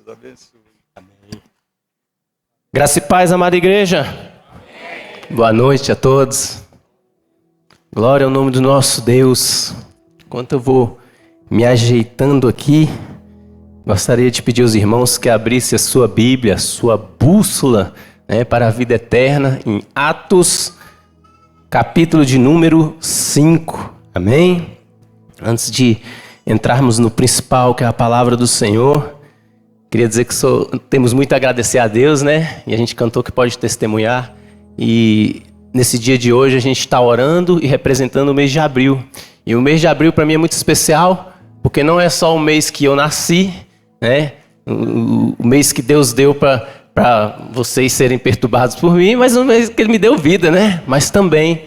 Deus abençoe. Amém. Graça e paz, amada igreja. Amém. Boa noite a todos. Glória ao nome do nosso Deus. Enquanto eu vou me ajeitando aqui, gostaria de pedir aos irmãos que abrissem a sua Bíblia, a sua bússola, para a vida eterna, em Atos, capítulo de número 5. Amém? Antes de entrarmos no principal, que é a palavra do Senhor, queria dizer que temos muito a agradecer a Deus, E a gente cantou que pode testemunhar. E nesse dia de hoje a gente está orando e representando o mês de abril. E o mês de abril para mim é muito especial, porque não é só o mês que eu nasci, o mês que Deus deu para vocês serem perturbados por mim, mas o mês que Ele me deu vida, Mas também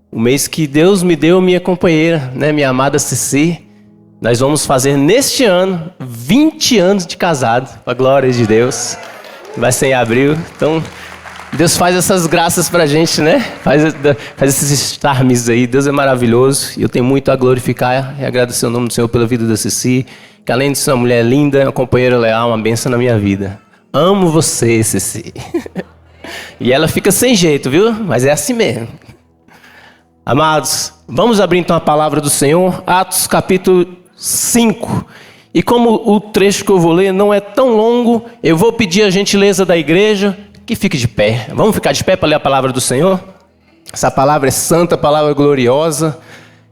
o mês que Deus me deu minha companheira, minha amada Ceci. Nós vamos fazer neste ano 20 anos de casado, para a glória de Deus. Vai ser em abril. Então, Deus faz essas graças para a gente, Faz esses charmes aí. Deus é maravilhoso. E eu tenho muito a glorificar e agradecer o nome do Senhor pela vida da Ceci, que além de ser uma mulher linda, uma companheira leal, uma bênção na minha vida. Amo você, Ceci. E ela fica sem jeito, viu? Mas é assim mesmo. Amados, vamos abrir então a palavra do Senhor, Atos capítulo 5. E como o trecho que eu vou ler não é tão longo, eu vou pedir a gentileza da igreja que fique de pé. Vamos ficar de pé para ler a palavra do Senhor? Essa palavra é santa, palavra gloriosa.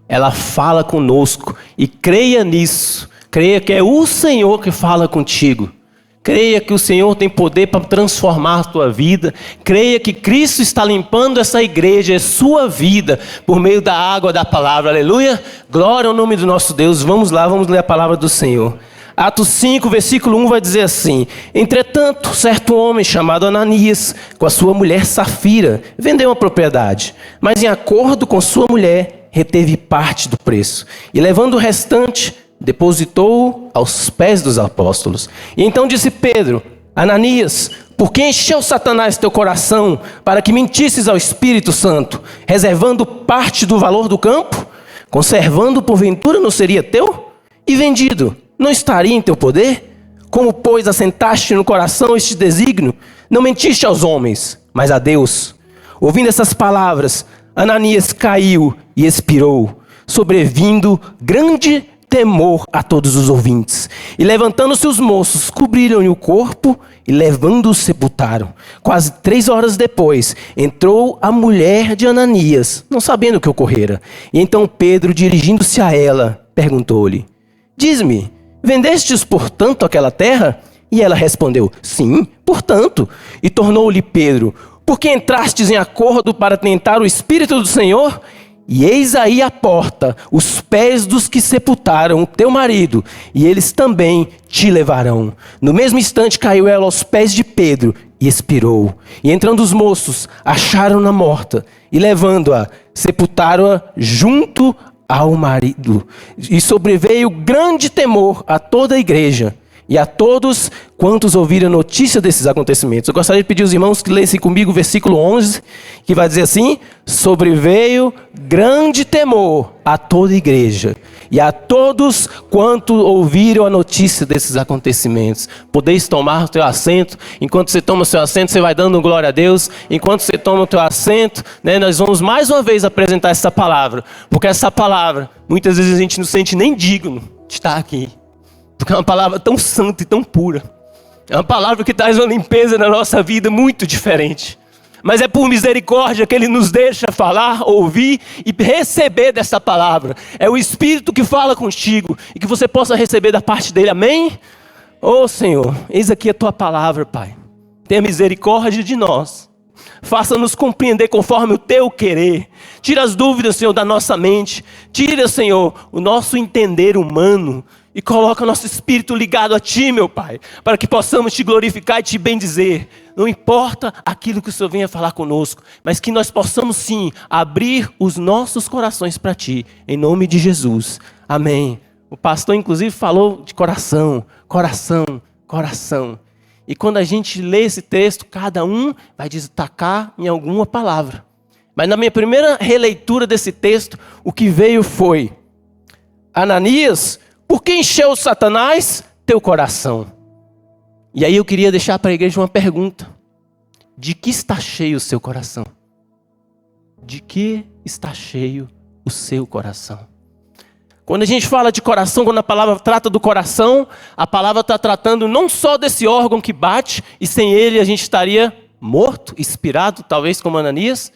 Ela fala conosco. E creia nisso. Creia que é o Senhor que fala contigo. Creia que o Senhor tem poder para transformar a tua vida. Creia que Cristo está limpando essa igreja, é sua vida, por meio da água da palavra. Aleluia. Glória ao nome do nosso Deus. Vamos lá, vamos ler a palavra do Senhor. Atos 5, versículo 1 vai dizer assim: Entretanto, certo homem chamado Ananias, com a sua mulher Safira, vendeu uma propriedade, mas em acordo com sua mulher, reteve parte do preço. E levando o restante, depositou-o aos pés dos apóstolos. E então disse Pedro: Ananias, por que encheu Satanás teu coração para que mentisses ao Espírito Santo, reservando parte do valor do campo? Conservando porventura não seria teu? E vendido, não estaria em teu poder? Como, pois, assentaste no coração este desígnio? Não mentiste aos homens, mas a Deus. Ouvindo essas palavras, Ananias caiu e expirou, sobrevindo grande temor a todos os ouvintes. E levantando-se os moços, cobriram-lhe o corpo e levando-o sepultaram. Quase 3 horas depois, entrou a mulher de Ananias, não sabendo o que ocorrera. E então Pedro, dirigindo-se a ela, perguntou-lhe: Diz-me, vendestes portanto aquela terra? E ela respondeu: Sim, portanto. E tornou-lhe Pedro: Por que entrastes em acordo para tentar o Espírito do Senhor? E eis aí a porta, os pés dos que sepultaram o teu marido, e eles também te levarão. No mesmo instante caiu ela aos pés de Pedro e expirou. E entrando os moços, acharam-na morta, e levando-a, sepultaram-a junto ao marido. E sobreveio grande temor a toda a igreja e a todos quantos ouviram a notícia desses acontecimentos. Eu gostaria de pedir aos irmãos que lessem comigo o versículo 11, que vai dizer assim: Sobreveio grande temor a toda a igreja e a todos quantos ouviram a notícia desses acontecimentos. Podeis tomar o teu assento. Enquanto você toma o seu assento, você vai dando glória a Deus. Enquanto você toma o teu assento, nós vamos mais uma vez apresentar essa palavra, porque essa palavra, muitas vezes a gente não se sente nem digno de estar aqui, porque é uma palavra tão santa e tão pura. É uma palavra que traz uma limpeza na nossa vida muito diferente. Mas é por misericórdia que Ele nos deixa falar, ouvir e receber dessa palavra. É o Espírito que fala contigo e que você possa receber da parte dEle. Amém? Ô Senhor, eis aqui a Tua palavra, Pai. Tenha misericórdia de nós. Faça-nos compreender conforme o Teu querer. Tira as dúvidas, Senhor, da nossa mente. Tira, Senhor, o nosso entender humano. E coloca o nosso espírito ligado a Ti, meu Pai, para que possamos Te glorificar e Te bendizer. Não importa aquilo que o Senhor venha falar conosco, mas que nós possamos sim abrir os nossos corações para Ti, em nome de Jesus. Amém. O pastor inclusive falou de coração, coração, coração. E quando a gente lê esse texto, cada um vai destacar em alguma palavra. Mas na minha primeira releitura desse texto, o que veio foi: Ananias, por que encheu Satanás teu coração? E aí eu queria deixar para a igreja uma pergunta. De que está cheio o seu coração? De que está cheio o seu coração? Quando a gente fala de coração, quando a palavra trata do coração, a palavra está tratando não só desse órgão que bate, e sem ele a gente estaria morto, expirado, talvez como Ananias,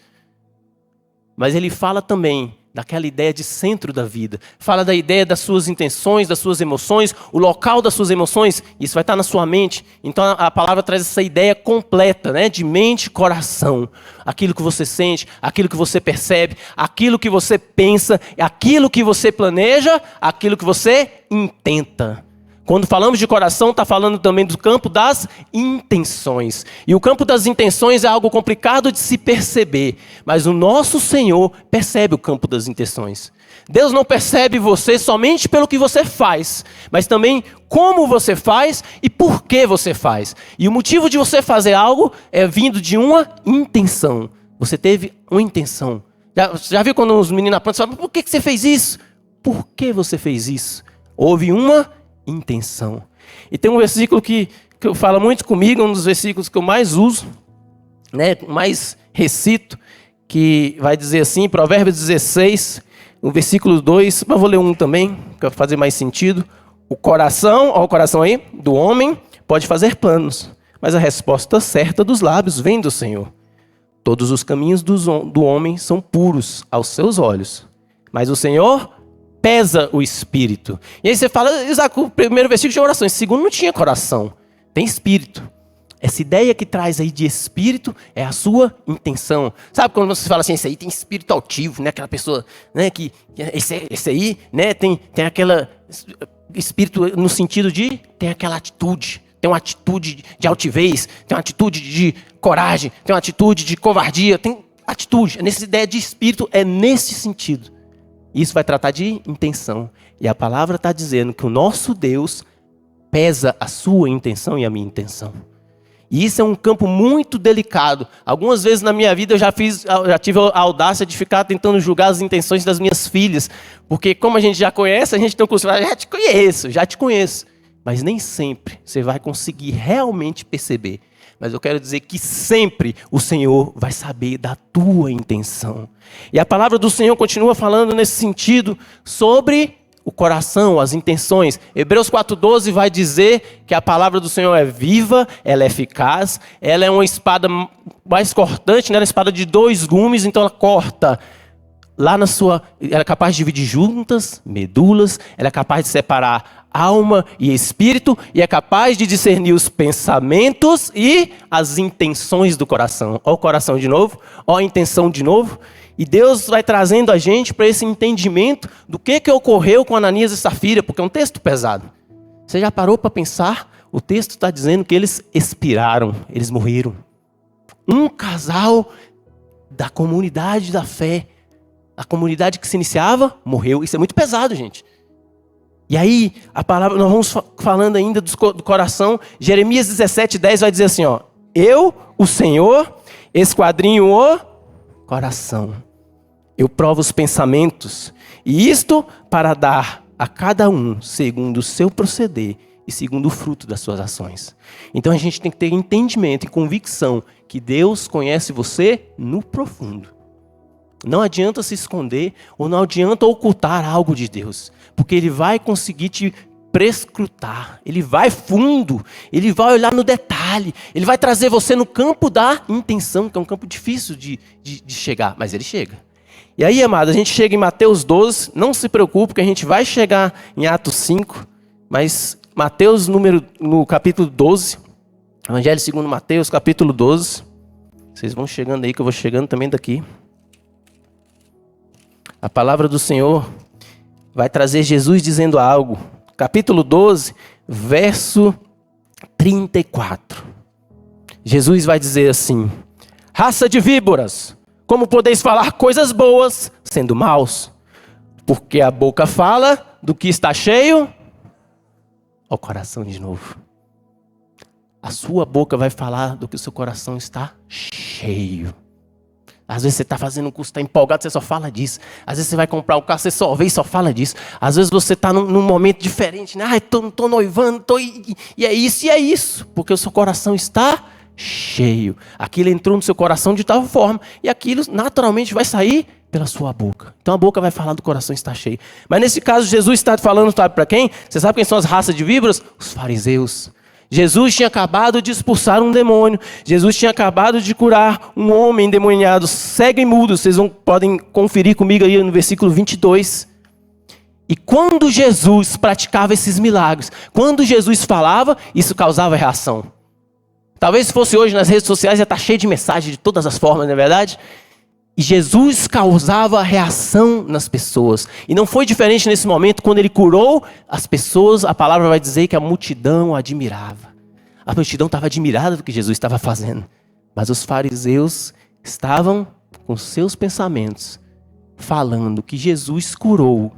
mas ele fala também daquela ideia de centro da vida. Fala da ideia das suas intenções, das suas emoções, o local das suas emoções, isso vai estar na sua mente. Então a palavra traz essa ideia completa, né? De mente e coração. Aquilo que você sente, aquilo que você percebe, aquilo que você pensa, aquilo que você planeja, aquilo que você intenta. Quando falamos de coração, está falando também do campo das intenções. E o campo das intenções é algo complicado de se perceber. Mas o nosso Senhor percebe o campo das intenções. Deus não percebe você somente pelo que você faz, mas também como você faz e por que você faz. E o motivo de você fazer algo é vindo de uma intenção. Você teve uma intenção. Já viu quando os meninos aprendem, falam, por que você fez isso? Por que você fez isso? Houve uma intenção. E tem um versículo que fala muito comigo, um dos versículos que eu mais uso, né, mais recito, que vai dizer assim, Provérbios 16, no versículo 2, mas vou ler um também, para fazer mais sentido. O coração, olha o coração aí, do homem pode fazer planos, mas a resposta certa dos lábios vem do Senhor. Todos os caminhos do homem são puros aos seus olhos, mas o Senhor pesa o espírito. E aí você fala, Isaac, o primeiro versículo de oração, esse segundo não tinha coração, tem espírito. Essa ideia que traz aí de espírito é a sua intenção. Sabe quando você fala assim, esse aí tem espírito altivo, né? Aquela pessoa, né? Que esse aí, né? Tem aquela espírito no sentido de tem aquela atitude, tem uma atitude de altivez, tem uma atitude de coragem, tem uma atitude de covardia, tem atitude. Nessa ideia de espírito é nesse sentido. Isso vai tratar de intenção. E a palavra está dizendo que o nosso Deus pesa a sua intenção e a minha intenção. E isso é um campo muito delicado. Algumas vezes na minha vida eu já tive a audácia de ficar tentando julgar as intenções das minhas filhas. Porque como a gente já conhece, a gente não consegue falar, já te conheço. Mas nem sempre você vai conseguir realmente perceber. Mas eu quero dizer que sempre o Senhor vai saber da tua intenção. E a palavra do Senhor continua falando nesse sentido sobre o coração, as intenções. Hebreus 4:12 vai dizer que a palavra do Senhor é viva, ela é eficaz, ela é uma espada mais cortante, né? Ela é uma espada de 2 gumes, então ela corta lá na sua... Ela é capaz de dividir juntas, medulas, ela é capaz de separar alma e espírito, e é capaz de discernir os pensamentos e as intenções do coração. Olha o coração de novo, olha a intenção de novo. E Deus vai trazendo a gente para esse entendimento do que ocorreu com Ananias e Safira, porque é um texto pesado. Você já parou para pensar? O texto está dizendo que eles expiraram, eles morreram. Um casal da comunidade da fé, a comunidade que se iniciava, morreu. Isso é muito pesado, gente. E aí, a palavra, nós vamos falando ainda do coração. Jeremias 17:10 vai dizer assim, ó, eu, o Senhor, esquadrinho o coração. Eu provo os pensamentos, e isto para dar a cada um segundo o seu proceder e segundo o fruto das suas ações. Então a gente tem que ter entendimento e convicção que Deus conhece você no profundo. Não adianta se esconder ou não adianta ocultar algo de Deus, porque Ele vai conseguir te prescrutar, Ele vai fundo, Ele vai olhar no detalhe, Ele vai trazer você no campo da intenção, que é um campo difícil de chegar, mas Ele chega. E aí, amado, a gente chega em Mateus 12, não se preocupe que a gente vai chegar em Atos 5, mas Mateus no capítulo 12, Evangelho segundo Mateus, capítulo 12, vocês vão chegando aí que eu vou chegando também daqui. A palavra do Senhor vai trazer Jesus dizendo algo. Capítulo 12, verso 34. Jesus vai dizer assim: raça de víboras, como podeis falar coisas boas, sendo maus? Porque a boca fala do que está cheio. Ó, o coração de novo. A sua boca vai falar do que o seu coração está cheio. Às vezes você está fazendo um curso, está empolgado, você só fala disso. Às vezes você vai comprar um carro, você só vê e só fala disso. Às vezes você está num momento diferente, né? Estou noivando, e é isso. Porque o seu coração está cheio. Aquilo entrou no seu coração de tal forma, e aquilo naturalmente vai sair pela sua boca. Então a boca vai falar do coração está cheio. Mas nesse caso, Jesus está falando, sabe para quem? Você sabe quem são as raças de víboras? Os fariseus. Jesus tinha acabado de expulsar um demônio. Jesus tinha acabado de curar um homem endemoniado, cego e mudo. Vocês podem conferir comigo aí no versículo 22. E quando Jesus praticava esses milagres, quando Jesus falava, isso causava reação. Talvez se fosse hoje nas redes sociais, já está cheio de mensagem de todas as formas, não é verdade? E Jesus causava reação nas pessoas. E não foi diferente nesse momento, quando ele curou as pessoas, a palavra vai dizer que a multidão admirava. A multidão estava admirada do que Jesus estava fazendo. Mas os fariseus estavam com seus pensamentos, falando que Jesus curou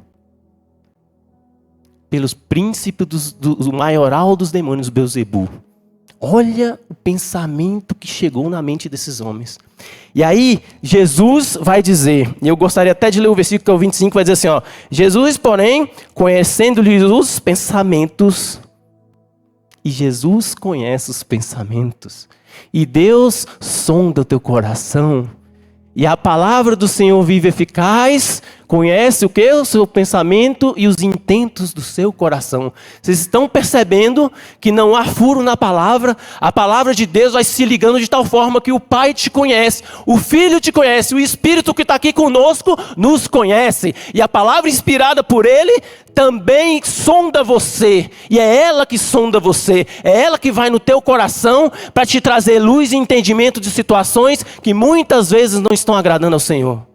pelos príncipes do maioral dos demônios, Belzebu. Olha o pensamento que chegou na mente desses homens. E aí, Jesus vai dizer, e eu gostaria até de ler o versículo que é o 25, vai dizer assim, ó, Jesus, porém, conhecendo-lhes os pensamentos, e Jesus conhece os pensamentos, e Deus sonda o teu coração, e a palavra do Senhor vive eficaz, conhece o que? O seu pensamento e os intentos do seu coração. Vocês estão percebendo que não há furo na palavra? A palavra de Deus vai se ligando de tal forma que o Pai te conhece, o Filho te conhece, o Espírito que está aqui conosco nos conhece. E a palavra inspirada por Ele também sonda você. E é ela que sonda você. É ela que vai no teu coração para te trazer luz e entendimento de situações que muitas vezes não estão agradando ao Senhor.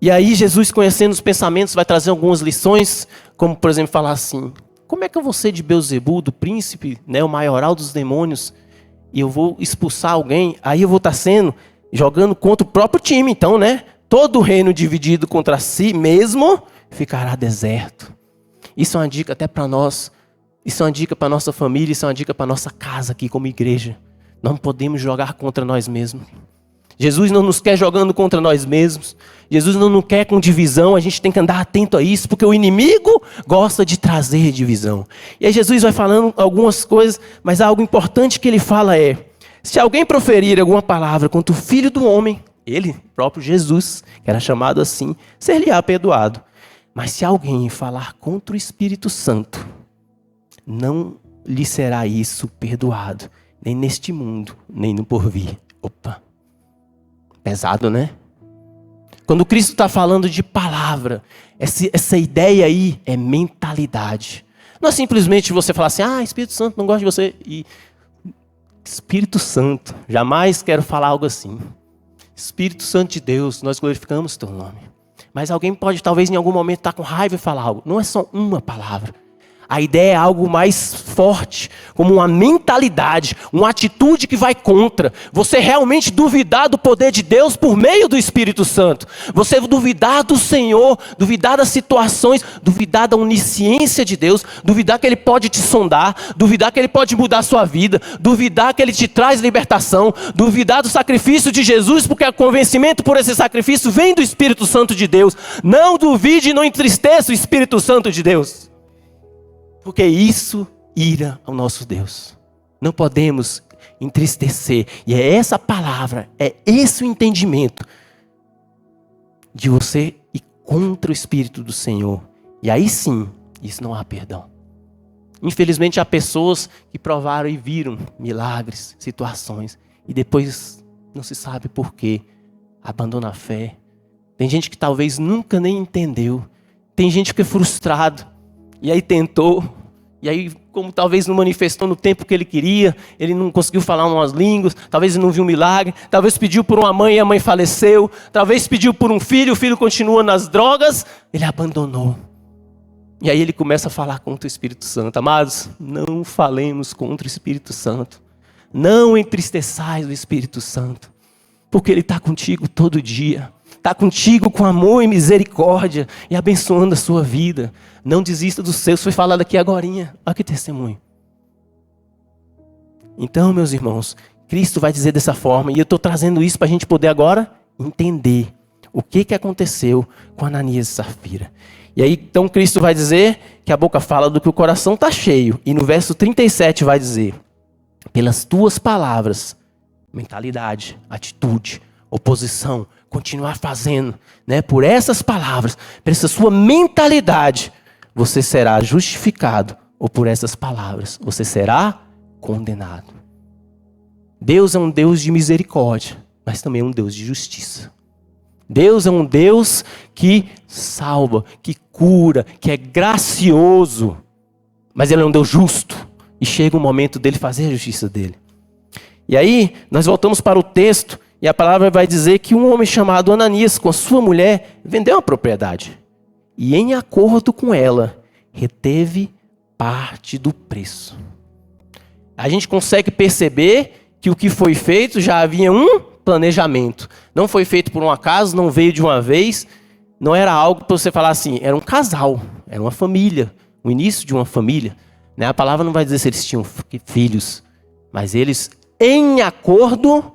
E aí Jesus, conhecendo os pensamentos, vai trazer algumas lições, como por exemplo falar assim, como é que eu vou ser de Belzebu, do príncipe, né, o maioral dos demônios, e eu vou expulsar alguém, aí eu vou estar jogando contra o próprio time, então, né? Todo o reino dividido contra si mesmo ficará deserto. Isso é uma dica até para nós, isso é uma dica para a nossa família, isso é uma dica para a nossa casa aqui como igreja. Não podemos jogar contra nós mesmos. Jesus não nos quer jogando contra nós mesmos. Jesus não nos quer com divisão. A gente tem que andar atento a isso, porque o inimigo gosta de trazer divisão. E aí Jesus vai falando algumas coisas, mas algo importante que ele fala é, se alguém proferir alguma palavra contra o Filho do Homem, ele, próprio Jesus, que era chamado assim, ser-lhe-á perdoado. Mas se alguém falar contra o Espírito Santo, não lhe será isso perdoado, nem neste mundo, nem no porvir. Opa! Pesado, né? Quando Cristo está falando de palavra, essa ideia aí é mentalidade. Não é simplesmente você falar assim, Espírito Santo, não gosto de você. E Espírito Santo, jamais quero falar algo assim. Espírito Santo de Deus, nós glorificamos teu nome. Mas alguém pode talvez em algum momento estar com raiva e falar algo. Não é só uma palavra. A ideia é algo mais forte, como uma mentalidade, uma atitude que vai contra. Você realmente duvidar do poder de Deus por meio do Espírito Santo. Você duvidar do Senhor, duvidar das situações, duvidar da onisciência de Deus, duvidar que Ele pode te sondar, duvidar que Ele pode mudar a sua vida, duvidar que Ele te traz libertação, duvidar do sacrifício de Jesus, porque o convencimento por esse sacrifício vem do Espírito Santo de Deus. Não duvide e não entristeça o Espírito Santo de Deus. Porque isso ira ao nosso Deus. Não podemos entristecer. E é essa palavra, é esse o entendimento de você ir contra o Espírito do Senhor. E aí sim, isso não há perdão. Infelizmente há pessoas que provaram e viram milagres, situações. E depois não se sabe por quê. Abandona a fé. Tem gente que talvez nunca nem entendeu. Tem gente que é frustrado. E aí tentou, e aí como talvez não manifestou no tempo que ele queria, ele não conseguiu falar umas línguas, talvez ele não viu um milagre, talvez pediu por uma mãe e a mãe faleceu, talvez pediu por um filho, o filho continua nas drogas, ele abandonou. E aí ele começa a falar contra o Espírito Santo. Amados, não falemos contra o Espírito Santo. Não entristeçais o Espírito Santo, porque ele está contigo todo dia. Está contigo com amor e misericórdia e abençoando a sua vida. Não desista dos seus, foi falado aqui agorinha. Olha que testemunho. Então, meus irmãos, Cristo vai dizer dessa forma. E eu estou trazendo isso para a gente poder agora entender o que aconteceu com Ananias e Safira. E aí, então, Cristo vai dizer que a boca fala do que o coração está cheio. E no verso 37 vai dizer: pelas tuas palavras, mentalidade, atitude, oposição, continuar fazendo, né? Por essas palavras, por essa sua mentalidade, você será justificado. Ou por essas palavras, você será condenado. Deus é um Deus de misericórdia, mas também é um Deus de justiça. Deus é um Deus que salva, que cura, que é gracioso. Mas Ele é um Deus justo. E chega o momento dele fazer a justiça dele. E aí, nós voltamos para o texto. E a palavra vai dizer que um homem chamado Ananias, com a sua mulher, vendeu a propriedade. E em acordo com ela, reteve parte do preço. A gente consegue perceber que o que foi feito já havia um planejamento. Não foi feito por um acaso, não veio de uma vez. Não era algo para você falar assim, era um casal, era uma família, o início de uma família. Né? A palavra não vai dizer se eles tinham filhos, mas eles, em acordo,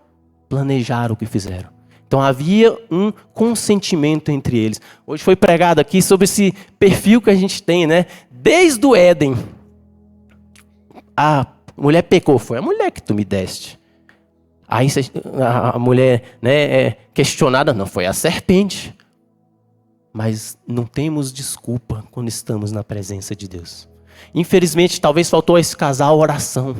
planejaram o que fizeram. Então havia um consentimento entre eles. Hoje foi pregado aqui sobre esse perfil que a gente tem, né? Desde o Éden. A mulher pecou, foi a mulher que tu me deste. Aí a mulher, né, é questionada, não, foi a serpente. Mas não temos desculpa quando estamos na presença de Deus. Infelizmente, talvez faltou a esse casal oração.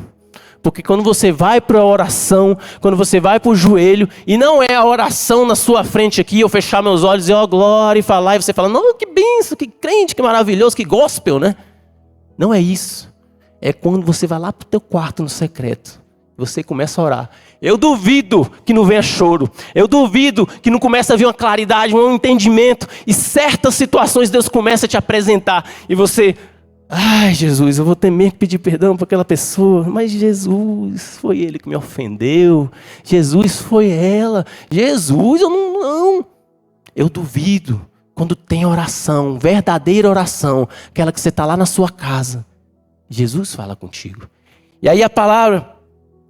Porque quando você vai para a oração, quando você vai para o joelho, e não é a oração na sua frente aqui, eu fechar meus olhos e ó, glória, e falar, e você fala, não, que benção, que crente, que maravilhoso, que gospel, né? Não é isso. É quando você vai lá para o teu quarto no secreto, você começa a orar. Eu duvido que não venha choro. Eu duvido que não comece a vir uma claridade, um entendimento, e certas situações Deus começa a te apresentar, e você... Ai, Jesus, eu vou ter mesmo que pedir perdão para aquela pessoa. Mas Jesus, foi ele que me ofendeu. Jesus, foi ela. Jesus, eu não. Eu duvido quando tem oração, verdadeira oração, aquela que você está lá na sua casa. Jesus fala contigo. E aí a palavra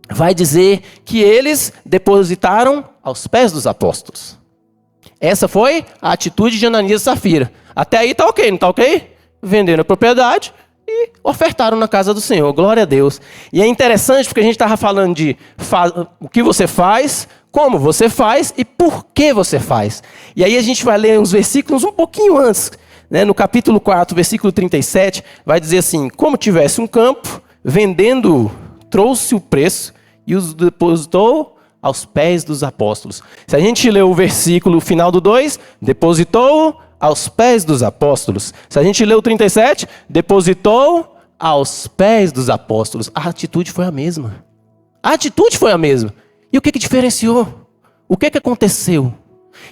vai dizer que eles depositaram aos pés dos apóstolos. Essa foi a atitude de Ananias e Safira. Até aí tá ok, não tá ok? Venderam a propriedade e ofertaram na casa do Senhor. Glória a Deus. E é interessante porque a gente estava falando de o que você faz, como você faz e por que você faz. E aí a gente vai ler uns versículos um pouquinho antes. Né? No capítulo 4, versículo 37, vai dizer assim, como tivesse um campo, vendendo, trouxe o preço e os depositou aos pés dos apóstolos. Se a gente ler o versículo final do 2, depositou aos pés dos apóstolos. Se a gente lê o 37, depositou aos pés dos apóstolos. A atitude foi a mesma. A atitude foi a mesma. E o que diferenciou? O que aconteceu?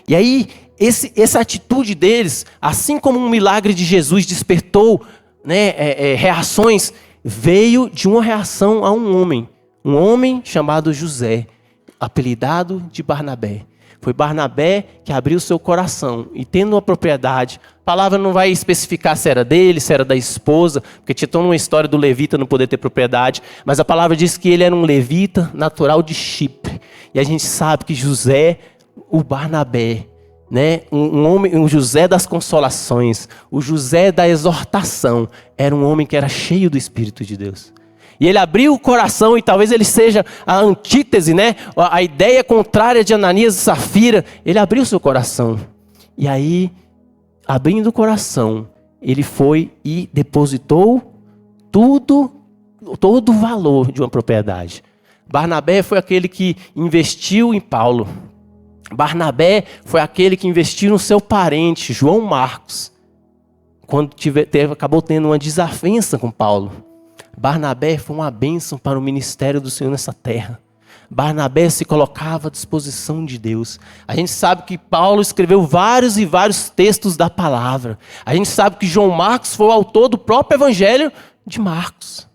E aí, essa atitude deles, assim como um milagre de Jesus despertou, né, reações, veio de uma reação a um homem chamado José, apelidado de Barnabé. Foi Barnabé que abriu seu coração e tendo uma propriedade, a palavra não vai especificar se era dele, se era da esposa, porque tinha toda uma história do levita não poder ter propriedade, mas a palavra diz que ele era um levita natural de Chipre. E a gente sabe que José, o Barnabé, né, um homem, um José das consolações, o José da exortação, era um homem que era cheio do Espírito de Deus. E ele abriu o coração, e talvez ele seja a antítese, né? A ideia contrária de Ananias e Safira. Ele abriu seu coração. E aí, abrindo o coração, ele foi e depositou todo o valor de uma propriedade. Barnabé foi aquele que investiu em Paulo. Barnabé foi aquele que investiu no seu parente, João Marcos, quando acabou tendo uma desavença com Paulo. Barnabé foi uma bênção para o ministério do Senhor nessa terra. Barnabé se colocava à disposição de Deus. A gente sabe que Paulo escreveu vários e vários textos da palavra. A gente sabe que João Marcos foi o autor do próprio evangelho de Marcos.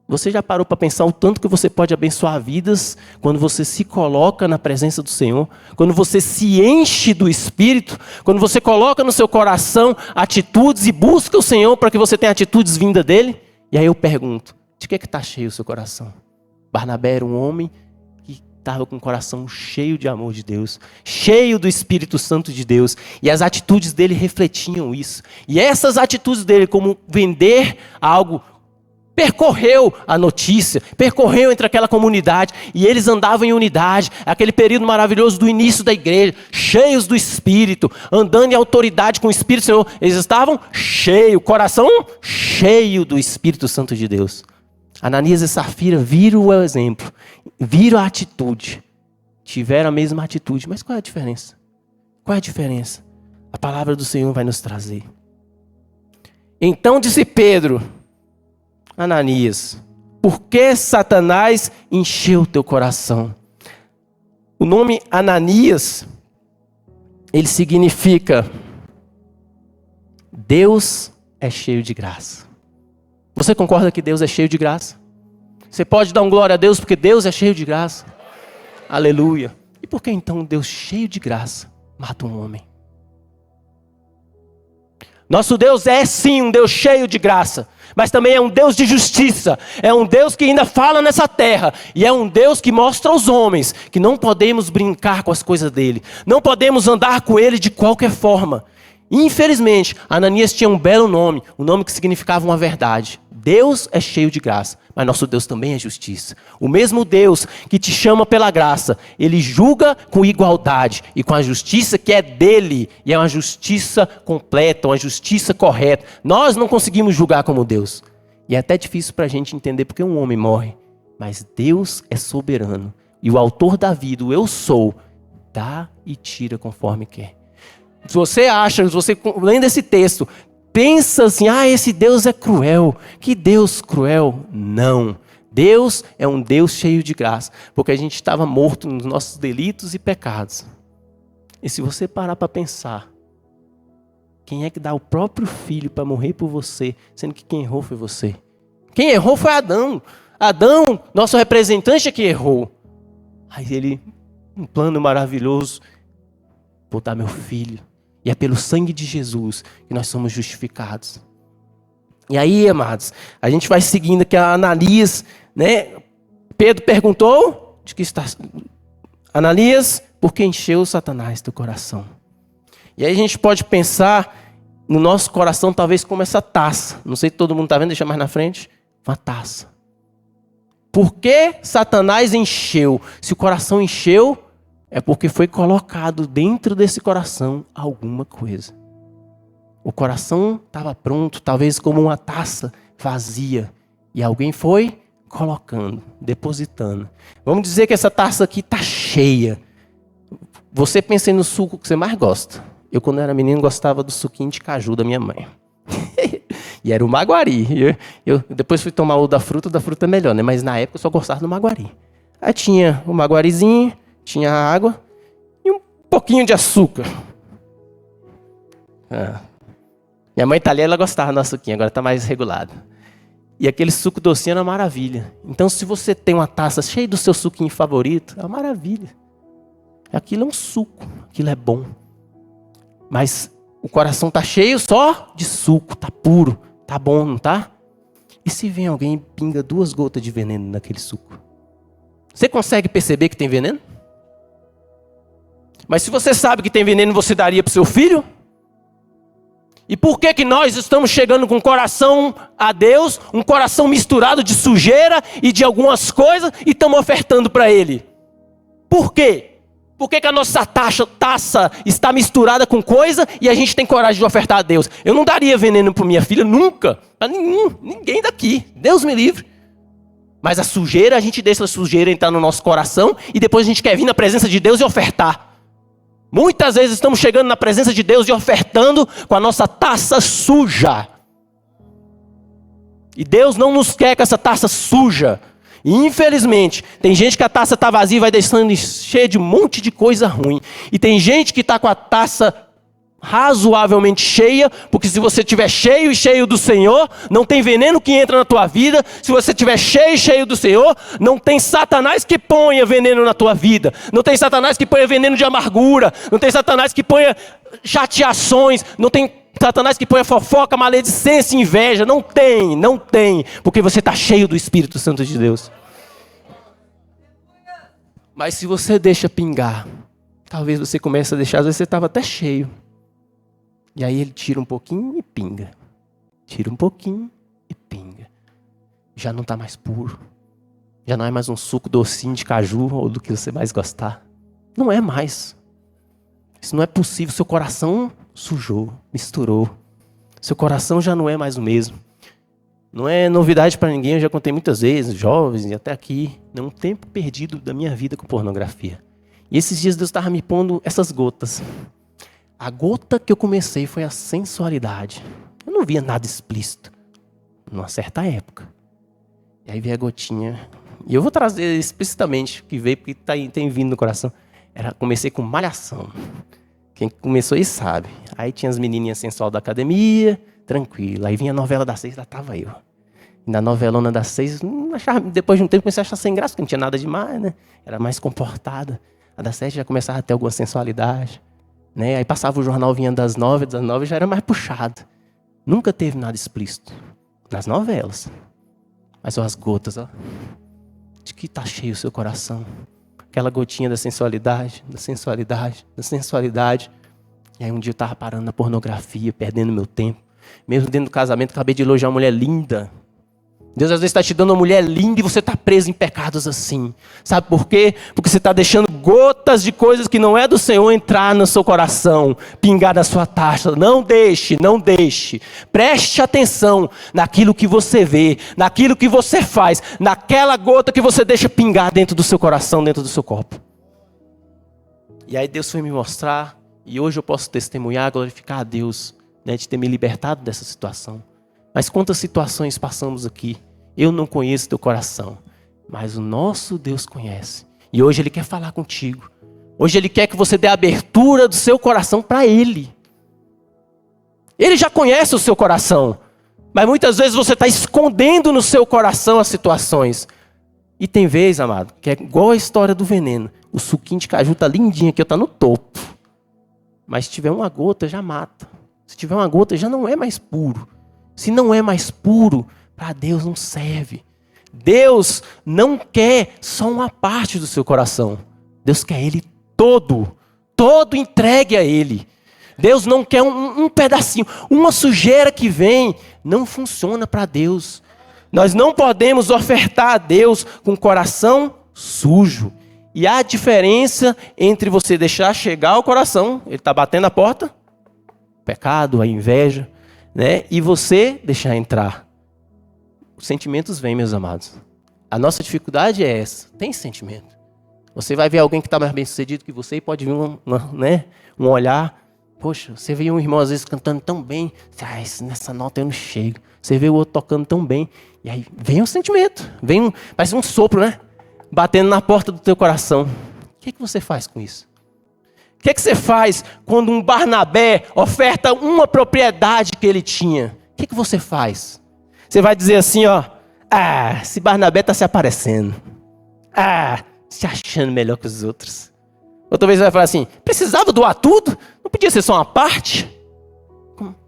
Você já parou para pensar o tanto que você pode abençoar vidas quando você se coloca na presença do Senhor? Quando você se enche do Espírito? Quando você coloca no seu coração atitudes e busca o Senhor para que você tenha atitudes vindas dele? E aí eu pergunto, de que está cheio o seu coração? Barnabé era um homem que estava com o coração cheio de amor de Deus, cheio do Espírito Santo de Deus, e as atitudes dele refletiam isso. E essas atitudes dele, como vender algo, percorreu a notícia, percorreu entre aquela comunidade, e eles andavam em unidade, aquele período maravilhoso do início da igreja, cheios do Espírito, andando em autoridade com o Espírito Senhor. Eles estavam cheios, coração cheio do Espírito Santo de Deus. Ananias e Safira viram o exemplo, viram a atitude, tiveram a mesma atitude. Mas qual é a diferença? Qual é a diferença? A palavra do Senhor vai nos trazer. Então disse Pedro: Ananias, por que Satanás encheu teu coração? O nome Ananias, ele significa Deus é cheio de graça. Você concorda que Deus é cheio de graça? Você pode dar um glória a Deus porque Deus é cheio de graça? Aleluia. E por que então Deus cheio de graça mata um homem? Nosso Deus é sim um Deus cheio de graça, mas também é um Deus de justiça. É um Deus que ainda fala nessa terra. E é um Deus que mostra aos homens que não podemos brincar com as coisas dele. Não podemos andar com ele de qualquer forma. Infelizmente, Ananias tinha um belo nome, um nome que significava uma verdade. Deus é cheio de graça, mas nosso Deus também é justiça. O mesmo Deus que te chama pela graça, ele julga com igualdade e com a justiça que é dele. E é uma justiça completa, uma justiça correta. Nós não conseguimos julgar como Deus. E é até difícil para a gente entender porque um homem morre. Mas Deus é soberano. E o autor da vida, o eu sou, dá e tira conforme quer. Se você acha, se você lendo esse texto, pensa assim, esse Deus é cruel. Que Deus cruel? Não. Deus é um Deus cheio de graça. Porque a gente estava morto nos nossos delitos e pecados. E se você parar para pensar, quem é que dá o próprio filho para morrer por você, sendo que quem errou foi você? Quem errou foi Adão. Adão, nosso representante, é que errou. Aí ele, um plano maravilhoso, vou dar meu filho. E é pelo sangue de Jesus que nós somos justificados. E aí, amados, a gente vai seguindo aqui a Ananias, né? Pedro perguntou, de que está Ananias, por que encheu Satanás teu coração? E aí a gente pode pensar no nosso coração talvez como essa taça. Não sei se todo mundo está vendo, deixa mais na frente. Uma taça. Por que Satanás encheu? Se o coração encheu, é porque foi colocado dentro desse coração alguma coisa. O coração estava pronto, talvez como uma taça vazia. E alguém foi colocando, depositando. Vamos dizer que essa taça aqui está cheia. Você pensa no suco que você mais gosta. Eu, quando era menino, gostava do suquinho de caju da minha mãe. E era o Maguari. Eu depois fui tomar o da fruta é melhor, né? Mas na época eu só gostava do Maguari. Aí tinha o Maguarizinho, tinha água e um pouquinho de açúcar. Minha mãe tá ali, ela gostava do suquinho, agora está mais regulado. E aquele suco docinho era uma maravilha. Então, se você tem uma taça cheia do seu suquinho favorito, é uma maravilha. Aquilo é um suco, aquilo é bom. Mas o coração está cheio só de suco, está puro, está bom, não está? E se vem alguém e pinga 2 gotas de veneno naquele suco? Você consegue perceber que tem veneno? Mas se você sabe que tem veneno, você daria para o seu filho? E por que nós estamos chegando com o coração a Deus, um coração misturado de sujeira e de algumas coisas, e estamos ofertando para Ele? Por quê? Por que a nossa taça está misturada com coisa e a gente tem coragem de ofertar a Deus? Eu não daria veneno para minha filha, nunca. Para ninguém daqui. Deus me livre. Mas a sujeira, a gente deixa a sujeira entrar no nosso coração e depois a gente quer vir na presença de Deus e ofertar. Muitas vezes estamos chegando na presença de Deus e ofertando com a nossa taça suja. E Deus não nos quer com essa taça suja. E infelizmente, tem gente que a taça está vazia e vai deixando cheia de um monte de coisa ruim. E tem gente que está com a taça razoavelmente cheia, porque se você estiver cheio e cheio do Senhor, não tem veneno que entra na tua vida. Se você estiver cheio e cheio do Senhor, não tem Satanás que ponha veneno na tua vida. Não tem Satanás que ponha veneno de amargura. Não tem Satanás que ponha chateações. Não tem Satanás que ponha fofoca, maledicência, inveja. Não tem. Porque você está cheio do Espírito Santo de Deus. Mas se você deixa pingar, talvez você comece a deixar, às vezes você estava até cheio. E aí ele tira um pouquinho e pinga. Tira um pouquinho e pinga. Já não está mais puro. Já não é mais um suco docinho de caju ou do que você mais gostar. Não é mais. Isso não é possível. Seu coração sujou, misturou. Seu coração já não é mais o mesmo. Não é novidade para ninguém, eu já contei muitas vezes, jovens e até aqui. É um tempo perdido da minha vida com pornografia. E esses dias Deus estava me pondo essas gotas. A gota que eu comecei foi a sensualidade. Eu não via nada explícito. Numa certa época. E aí veio a gotinha. E eu vou trazer explicitamente o que veio, porque tem vindo no coração. Comecei com malhação. Quem começou aí sabe. Aí tinha as menininhas sensual da academia, tranquilo. Aí vinha a novela das 6, lá estava eu. E na novelona das 6, depois de um tempo comecei a achar sem graça, porque não tinha nada demais, né? Era mais comportada. A das 7 já começava a ter alguma sensualidade. Né? Aí passava o jornal, vinha das 9 já era mais puxado. Nunca teve nada explícito. Nas novelas. Mas ó, as gotas, ó. De que está cheio o seu coração. Aquela gotinha da sensualidade, da sensualidade, da sensualidade. E aí um dia eu estava parando na pornografia, perdendo meu tempo. Mesmo dentro do casamento, acabei de elogiar uma mulher linda. Deus às vezes está te dando uma mulher linda e você está preso em pecados assim. Sabe por quê? Porque você está deixando gotas de coisas que não é do Senhor entrar no seu coração, pingar na sua taça. Não deixe, não deixe. Preste atenção naquilo que você vê, naquilo que você faz, naquela gota que você deixa pingar dentro do seu coração, dentro do seu copo. E aí Deus foi me mostrar, e hoje eu posso testemunhar, glorificar a Deus, né, de ter me libertado dessa situação. Mas quantas situações passamos aqui? Eu não conheço teu coração, mas o nosso Deus conhece. E hoje Ele quer falar contigo. Hoje Ele quer que você dê a abertura do seu coração para Ele. Ele já conhece o seu coração, mas muitas vezes você está escondendo no seu coração as situações. E tem vez, amado, que é igual a história do veneno. O suquinho de caju está lindinho aqui, está no topo. Mas se tiver uma gota, já mata. Se tiver uma gota, já não é mais puro. Se não é mais puro, para Deus não serve. Deus não quer só uma parte do seu coração. Deus quer Ele todo. Todo entregue a Ele. Deus não quer um pedacinho. Uma sujeira que vem não funciona para Deus. Nós não podemos ofertar a Deus com o coração sujo. E há diferença entre você deixar chegar ao coração, ele está batendo a porta, o pecado, a inveja, né? E você deixar entrar. Os sentimentos vêm, meus amados. A nossa dificuldade é essa. Tem sentimento. Você vai ver alguém que está mais bem sucedido que você e pode vir um olhar. Poxa, você vê um irmão às vezes cantando tão bem. Nessa nota eu não chego. Você vê o outro tocando tão bem. E aí vem um sentimento. Parece um sopro, né? Batendo na porta do teu coração. O que você faz com isso? O que você faz quando um Barnabé oferta uma propriedade que ele tinha? O que você faz? Você vai dizer assim, ó. Esse Barnabé está se aparecendo. Se achando melhor que os outros. Outra vez você vai falar assim, precisava doar tudo? Não podia ser só uma parte?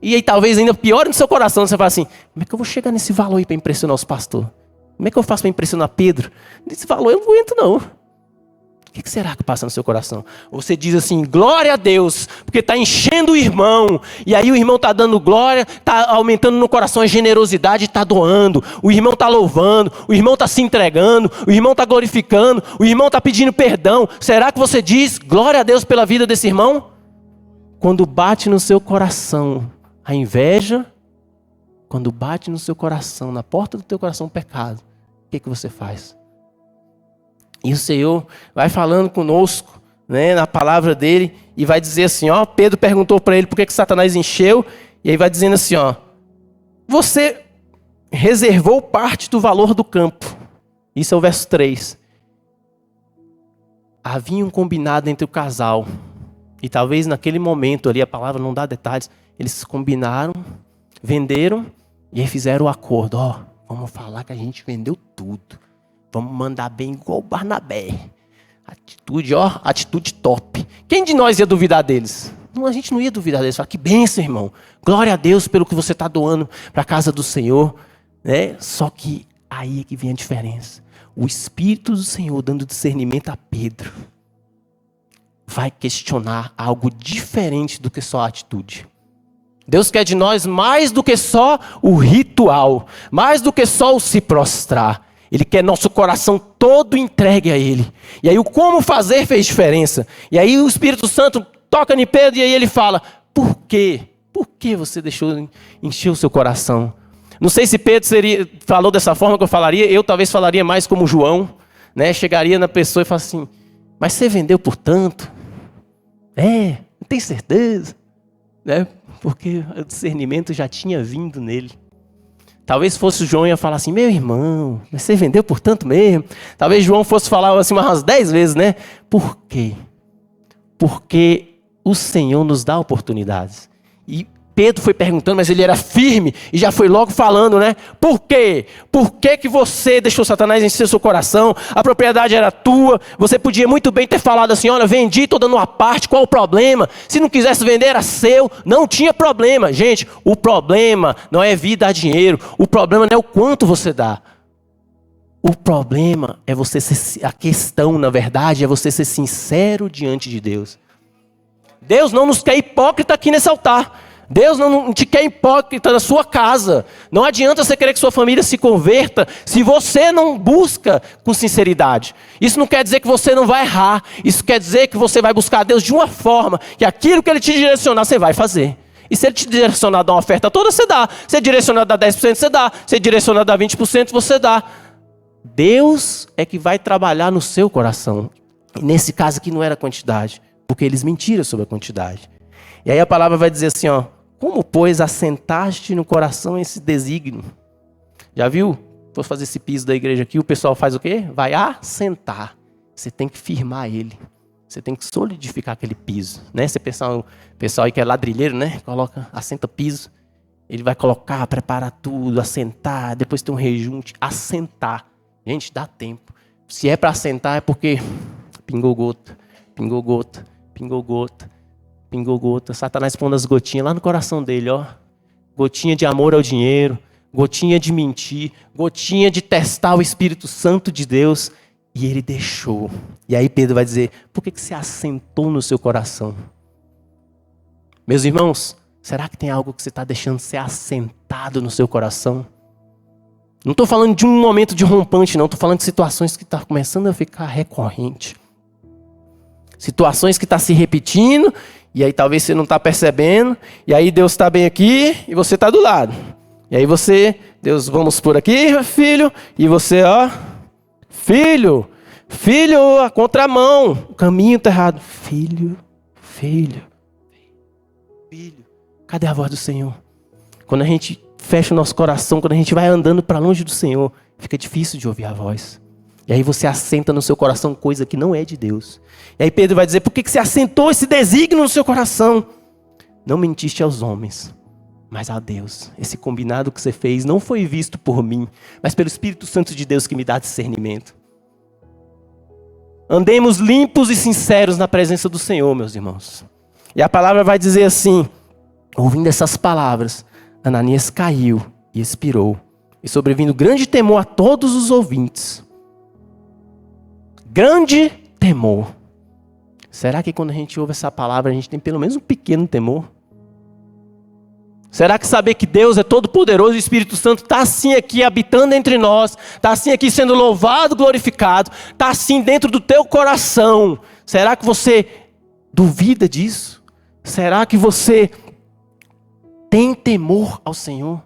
E aí talvez ainda pior no seu coração, você fala assim, como é que eu vou chegar nesse valor aí para impressionar os pastores? Como é que eu faço para impressionar Pedro? Nesse valor eu não aguento não. O que será que passa no seu coração? Ou você diz assim, glória a Deus, porque está enchendo o irmão. E aí o irmão está dando glória, está aumentando no coração a generosidade, está doando. O irmão está louvando, o irmão está se entregando, o irmão está glorificando, o irmão está pedindo perdão. Será que você diz glória a Deus pela vida desse irmão? Quando bate no seu coração a inveja, quando bate no seu coração, na porta do teu coração o pecado, o que você faz? E o Senhor vai falando conosco, né, na palavra dele, e vai dizer assim, ó, Pedro perguntou para ele por que Satanás encheu, e aí vai dizendo assim, ó, você reservou parte do valor do campo. Isso é o verso 3. Havia um combinado entre o casal, e talvez naquele momento ali, a palavra não dá detalhes, eles combinaram, venderam, e aí fizeram o acordo, ó, vamos falar que a gente vendeu tudo. Vamos mandar bem igual o Barnabé. Atitude top. Quem de nós ia duvidar deles? Não, a gente não ia duvidar deles. Fala, que bênção, irmão. Glória a Deus pelo que você está doando para a casa do Senhor. Né? Só que aí é que vem a diferença. o Espírito do Senhor dando discernimento a Pedro vai questionar algo diferente do que só a atitude. Deus quer de nós mais do que só o ritual, mais do que só o se prostrar. Ele quer nosso coração todo entregue a Ele. E aí o como fazer fez diferença. E aí o Espírito Santo toca em Pedro e aí ele fala, por quê? Por que você deixou encher o seu coração? Não sei se Pedro falou dessa forma que eu falaria, eu talvez falaria mais como João, né? Chegaria na pessoa e falaria assim, mas você vendeu por tanto? Não tem certeza? Né? Porque o discernimento já tinha vindo nele. Talvez fosse o João e ia falar assim, meu irmão, mas você vendeu por tanto mesmo? Talvez João fosse falar assim umas 10 vezes, né? Por quê? Porque o Senhor nos dá oportunidades. E Pedro foi perguntando, mas ele era firme e já foi logo falando, né? Por quê? Por que que você deixou Satanás encher seu coração? A propriedade era tua. Você podia muito bem ter falado assim, olha, vendi, estou dando uma parte, qual o problema? Se não quisesse vender, era seu. Não tinha problema. Gente, o problema não é vir dar dinheiro. O problema não é o quanto você dá. O problema é você ser, a questão, na verdade, é você ser sincero diante de Deus. Deus não nos quer hipócrita aqui nesse altar. Deus não te quer hipócrita na sua casa. Não adianta você querer que sua família se converta se você não busca com sinceridade. Isso não quer dizer que você não vai errar. Isso quer dizer que você vai buscar a Deus de uma forma que aquilo que Ele te direcionar, você vai fazer. E se Ele te direcionar a dar uma oferta toda, você dá. Se Ele direcionar a dar 10%, você dá. Se Ele direcionar a dar 20%, você dá. Deus é que vai trabalhar no seu coração. E nesse caso aqui não era quantidade, porque eles mentiram sobre a quantidade. E aí a palavra vai dizer assim, ó, como, pois, assentaste no coração esse desígnio? Já viu? Vou fazer esse piso da igreja aqui, o pessoal faz o quê? Vai assentar. Você tem que firmar ele. Você tem que solidificar aquele piso. Né? Você pessoal aí que é ladrilheiro, né? Assenta piso. Ele vai colocar, preparar tudo, assentar, depois tem um rejunte, assentar. Gente, dá tempo. Se é para assentar é porque pingou gota, pingou gota, pingou gota. Pingou gota, Satanás pondo as gotinhas lá no coração dele, ó. Gotinha de amor ao dinheiro, gotinha de mentir, gotinha de testar o Espírito Santo de Deus. E ele deixou. E aí Pedro vai dizer, por que você assentou no seu coração? Meus irmãos, será que tem algo que você está deixando ser assentado no seu coração? Não estou falando de um momento de rompante, não. Estou falando de situações que estão começando a ficar recorrente. Situações que estão se repetindo. E aí talvez você não está percebendo. E aí Deus está bem aqui e você está do lado. E aí Deus, vamos por aqui, filho. E você, ó, filho, a contramão. O caminho está errado. Filho. Cadê a voz do Senhor? Quando a gente fecha o nosso coração, quando a gente vai andando para longe do Senhor, fica difícil de ouvir a voz. E aí você assenta no seu coração coisa que não é de Deus. E aí Pedro vai dizer, por que você assentou esse desígnio no seu coração? Não mentiste aos homens, mas a Deus. Esse combinado que você fez não foi visto por mim, mas pelo Espírito Santo de Deus que me dá discernimento. Andemos limpos e sinceros na presença do Senhor, meus irmãos. E a palavra vai dizer assim, ouvindo essas palavras, Ananias caiu e expirou. E sobrevindo grande temor a todos os ouvintes. Grande temor. Será que quando a gente ouve essa palavra, a gente tem pelo menos um pequeno temor? Será que saber que Deus é todo poderoso e o Espírito Santo está assim aqui habitando entre nós, está assim aqui sendo louvado, glorificado, está assim dentro do teu coração? Será que você duvida disso? Será que você tem temor ao Senhor?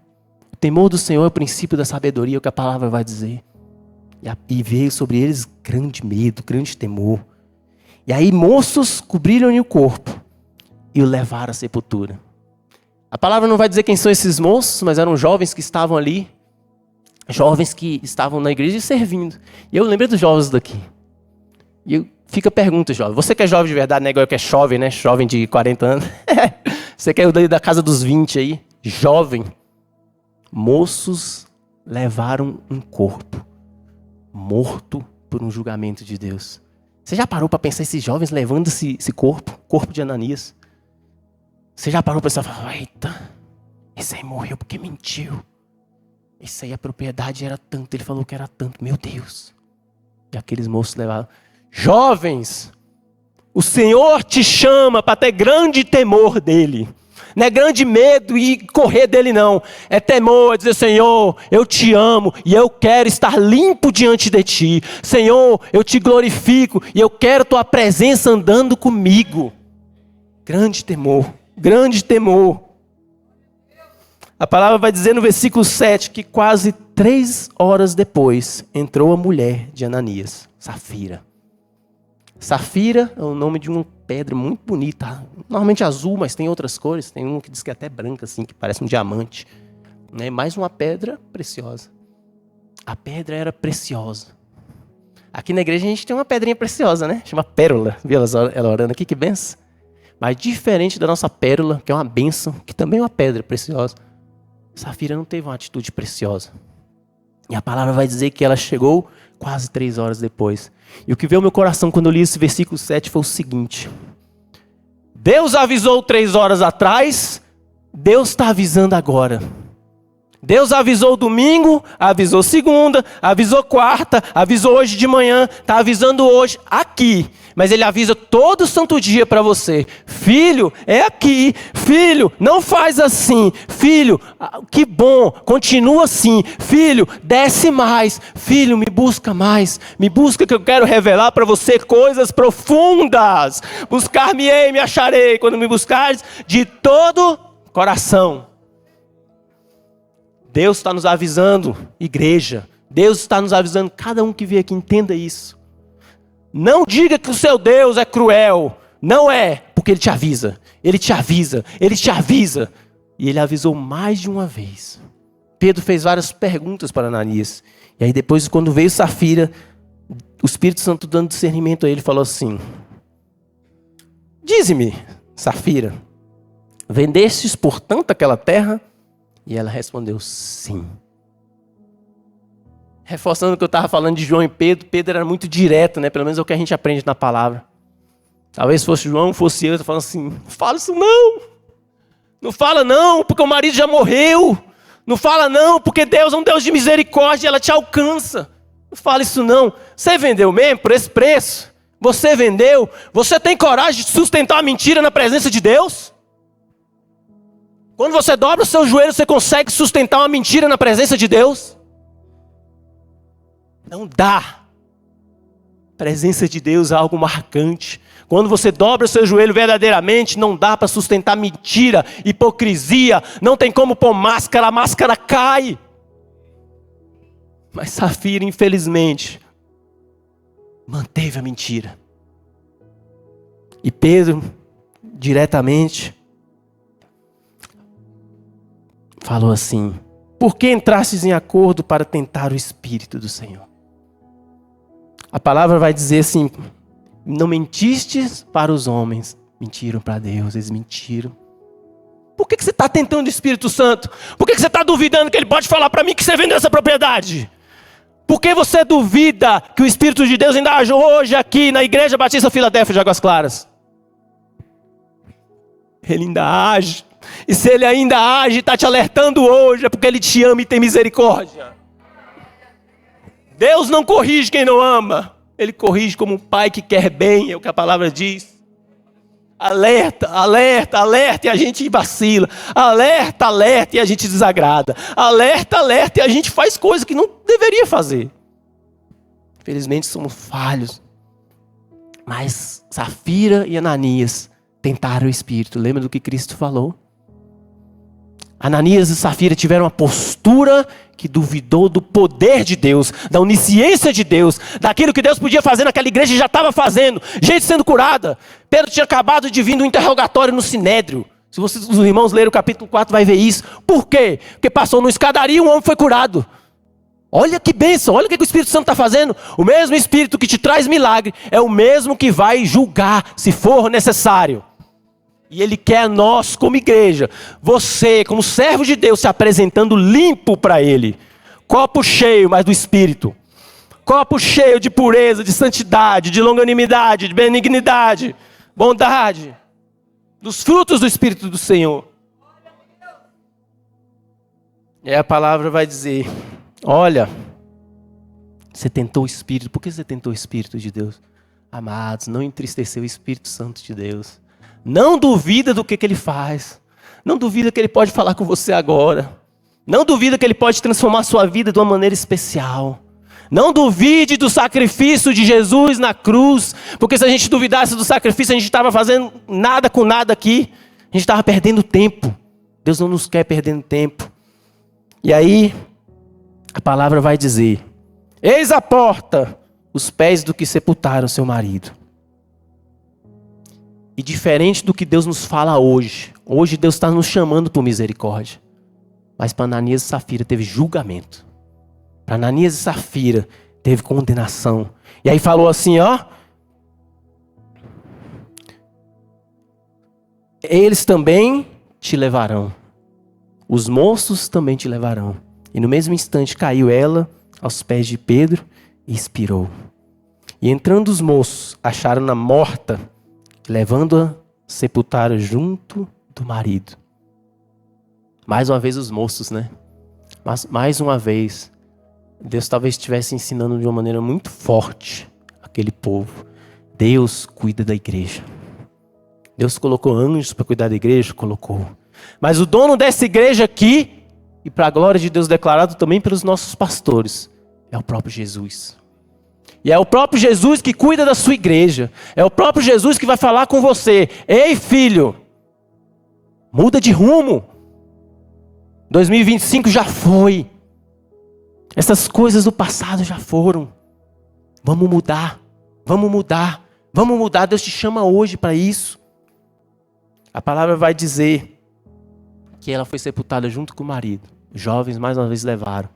O temor do Senhor é o princípio da sabedoria, é o que a palavra vai dizer. E veio sobre eles grande medo, grande temor. E aí moços cobriram-lhe o corpo e o levaram à sepultura. A palavra não vai dizer quem são esses moços, mas eram jovens que estavam ali. Jovens que estavam na igreja servindo. E eu lembrei dos jovens daqui. E fica a pergunta, jovem. Você que é jovem de verdade, né? Igual que é jovem, né? Jovem de 40 anos. Você que é da casa dos 20 aí. Jovem. Moços levaram um corpo morto por um julgamento de Deus. Você já parou para pensar esses jovens levando esse corpo de Ananias? Você já parou para pensar, eita, esse aí morreu porque mentiu. Esse aí a propriedade era tanto, ele falou que era tanto, meu Deus. E aqueles moços levaram. Jovens, o Senhor te chama para ter grande temor dele. Não é grande medo e correr dele não. É temor, é dizer, Senhor, eu te amo e eu quero estar limpo diante de ti. Senhor, eu te glorifico e eu quero tua presença andando comigo. Grande temor, grande temor. A palavra vai dizer no versículo 7 que quase 3 horas depois entrou a mulher de Ananias, Safira. Safira é o nome de uma pedra muito bonita, normalmente azul, mas tem outras cores. Tem uma que diz que é até branca, assim, que parece um diamante. É mais uma pedra preciosa. A pedra era preciosa. Aqui na igreja a gente tem uma pedrinha preciosa, né? Chama pérola. Viu ela orando aqui? Que benção. Mas diferente da nossa pérola, que é uma bênção, que também é uma pedra preciosa, Safira não teve uma atitude preciosa. E a palavra vai dizer que ela chegou quase 3 horas depois. E o que veio ao meu coração quando eu li esse versículo 7 foi o seguinte. Deus avisou 3 horas atrás, Deus está avisando agora. Deus avisou domingo, avisou segunda, avisou quarta, avisou hoje de manhã, está avisando hoje aqui. Mas Ele avisa todo santo dia para você. Filho, é aqui. Filho, não faz assim. Filho, que bom, continua assim. Filho, desce mais. Filho, me busca mais. Me busca que eu quero revelar para você coisas profundas. Buscar-me-ei, me acharei. Quando me buscares de todo coração. Deus está nos avisando, igreja. Deus está nos avisando, cada um que vier aqui entenda isso. Não diga que o seu Deus é cruel. Não é, porque Ele te avisa. Ele te avisa, Ele te avisa. E Ele avisou mais de uma vez. Pedro fez várias perguntas para Ananias. E aí depois, quando veio Safira, o Espírito Santo dando discernimento a ele, falou assim: dize-me, Safira, vendestes por tanto aquela terra? E ela respondeu, sim. Reforçando o que eu estava falando de João e Pedro, Pedro era muito direto, né? Pelo menos é o que a gente aprende na palavra. Talvez fosse João, fosse eu, falando assim, não fala isso não. Não fala não, porque o marido já morreu. Não fala não, porque Deus é um Deus de misericórdia, ela te alcança. Não fala isso não. Você vendeu mesmo por esse preço? Você vendeu? Você tem coragem de sustentar a mentira na presença de Deus? Quando você dobra o seu joelho, você consegue sustentar uma mentira na presença de Deus? Não dá. A presença de Deus é algo marcante. Quando você dobra o seu joelho verdadeiramente, não dá para sustentar mentira, hipocrisia. Não tem como pôr máscara, a máscara cai. Mas Safira, infelizmente, manteve a mentira. E Pedro, diretamente, falou assim: por que entrastes em acordo para tentar o Espírito do Senhor? A palavra vai dizer assim: não mentistes para os homens, mentiram para Deus, eles mentiram. Por que você está tentando o Espírito Santo? Por que você está duvidando que Ele pode falar para mim que você vendeu essa propriedade? Por que você duvida que o Espírito de Deus ainda age hoje aqui na Igreja Batista Filadélfia de Águas Claras? Ele ainda age. E se Ele ainda age e está te alertando hoje, é porque Ele te ama e tem misericórdia. Deus não corrige quem não ama. Ele corrige como um pai que quer bem, é o que a palavra diz. Alerta, alerta, alerta e a gente vacila. Alerta, alerta e a gente desagrada. Alerta, alerta e a gente faz coisas que não deveria fazer. Infelizmente somos falhos. Mas Safira e Ananias tentaram o Espírito. Lembra do que Cristo falou? Ananias e Safira tiveram uma postura que duvidou do poder de Deus, da onisciência de Deus, daquilo que Deus podia fazer naquela igreja e já estava fazendo, gente sendo curada. Pedro tinha acabado de vir do interrogatório no Sinédrio. Se os irmãos lerem o capítulo 4, vai ver isso. Por quê? Porque passou no escadaria e um homem foi curado. Olha que bênção, olha o que o Espírito Santo está fazendo. O mesmo Espírito que te traz milagre é o mesmo que vai julgar, se for necessário. E Ele quer nós como igreja, você como servo de Deus se apresentando limpo para Ele. Copo cheio, mas do Espírito. Copo cheio de pureza, de santidade, de longanimidade, de benignidade, bondade. Dos frutos do Espírito do Senhor. E aí a palavra vai dizer, olha, Você tentou o Espírito. Por que você tentou o Espírito de Deus? Amados, não entristeceu o Espírito Santo de Deus. Não duvida do que Ele faz. Não duvida que Ele pode falar com você agora. Não duvida que Ele pode transformar a sua vida de uma maneira especial. Não duvide do sacrifício de Jesus na cruz. Porque se a gente duvidasse do sacrifício, a gente estava fazendo nada com nada aqui. A gente estava perdendo tempo. Deus não nos quer perdendo tempo. E aí, a palavra vai dizer: eis a porta, os pés do que sepultaram seu marido. E diferente do que Deus nos fala hoje. Hoje Deus está nos chamando por misericórdia. Mas para Ananias e Safira teve julgamento. Para Ananias e Safira teve condenação. E aí falou assim, ó. Eles também te levarão. Os moços também te levarão. E no mesmo instante caiu ela aos pés de Pedro e expirou. E entrando os moços, acharam-na morta, levando-a, sepultaram junto do marido. Mais uma vez os moços, né? Mas mais uma vez, Deus talvez estivesse ensinando de uma maneira muito forte aquele povo. Deus cuida da igreja. Deus colocou anjos para cuidar da igreja? Colocou. Mas o dono dessa igreja aqui, e para a glória de Deus declarado também pelos nossos pastores, é o próprio Jesus. E é o próprio Jesus que cuida da sua igreja. É o próprio Jesus que vai falar com você. Ei, filho, muda de rumo. 2025 já foi. Essas coisas do passado já foram. Vamos mudar. Vamos mudar. Vamos mudar. Deus te chama hoje para isso. A palavra vai dizer que ela foi sepultada junto com o marido. Os jovens mais uma vez levaram.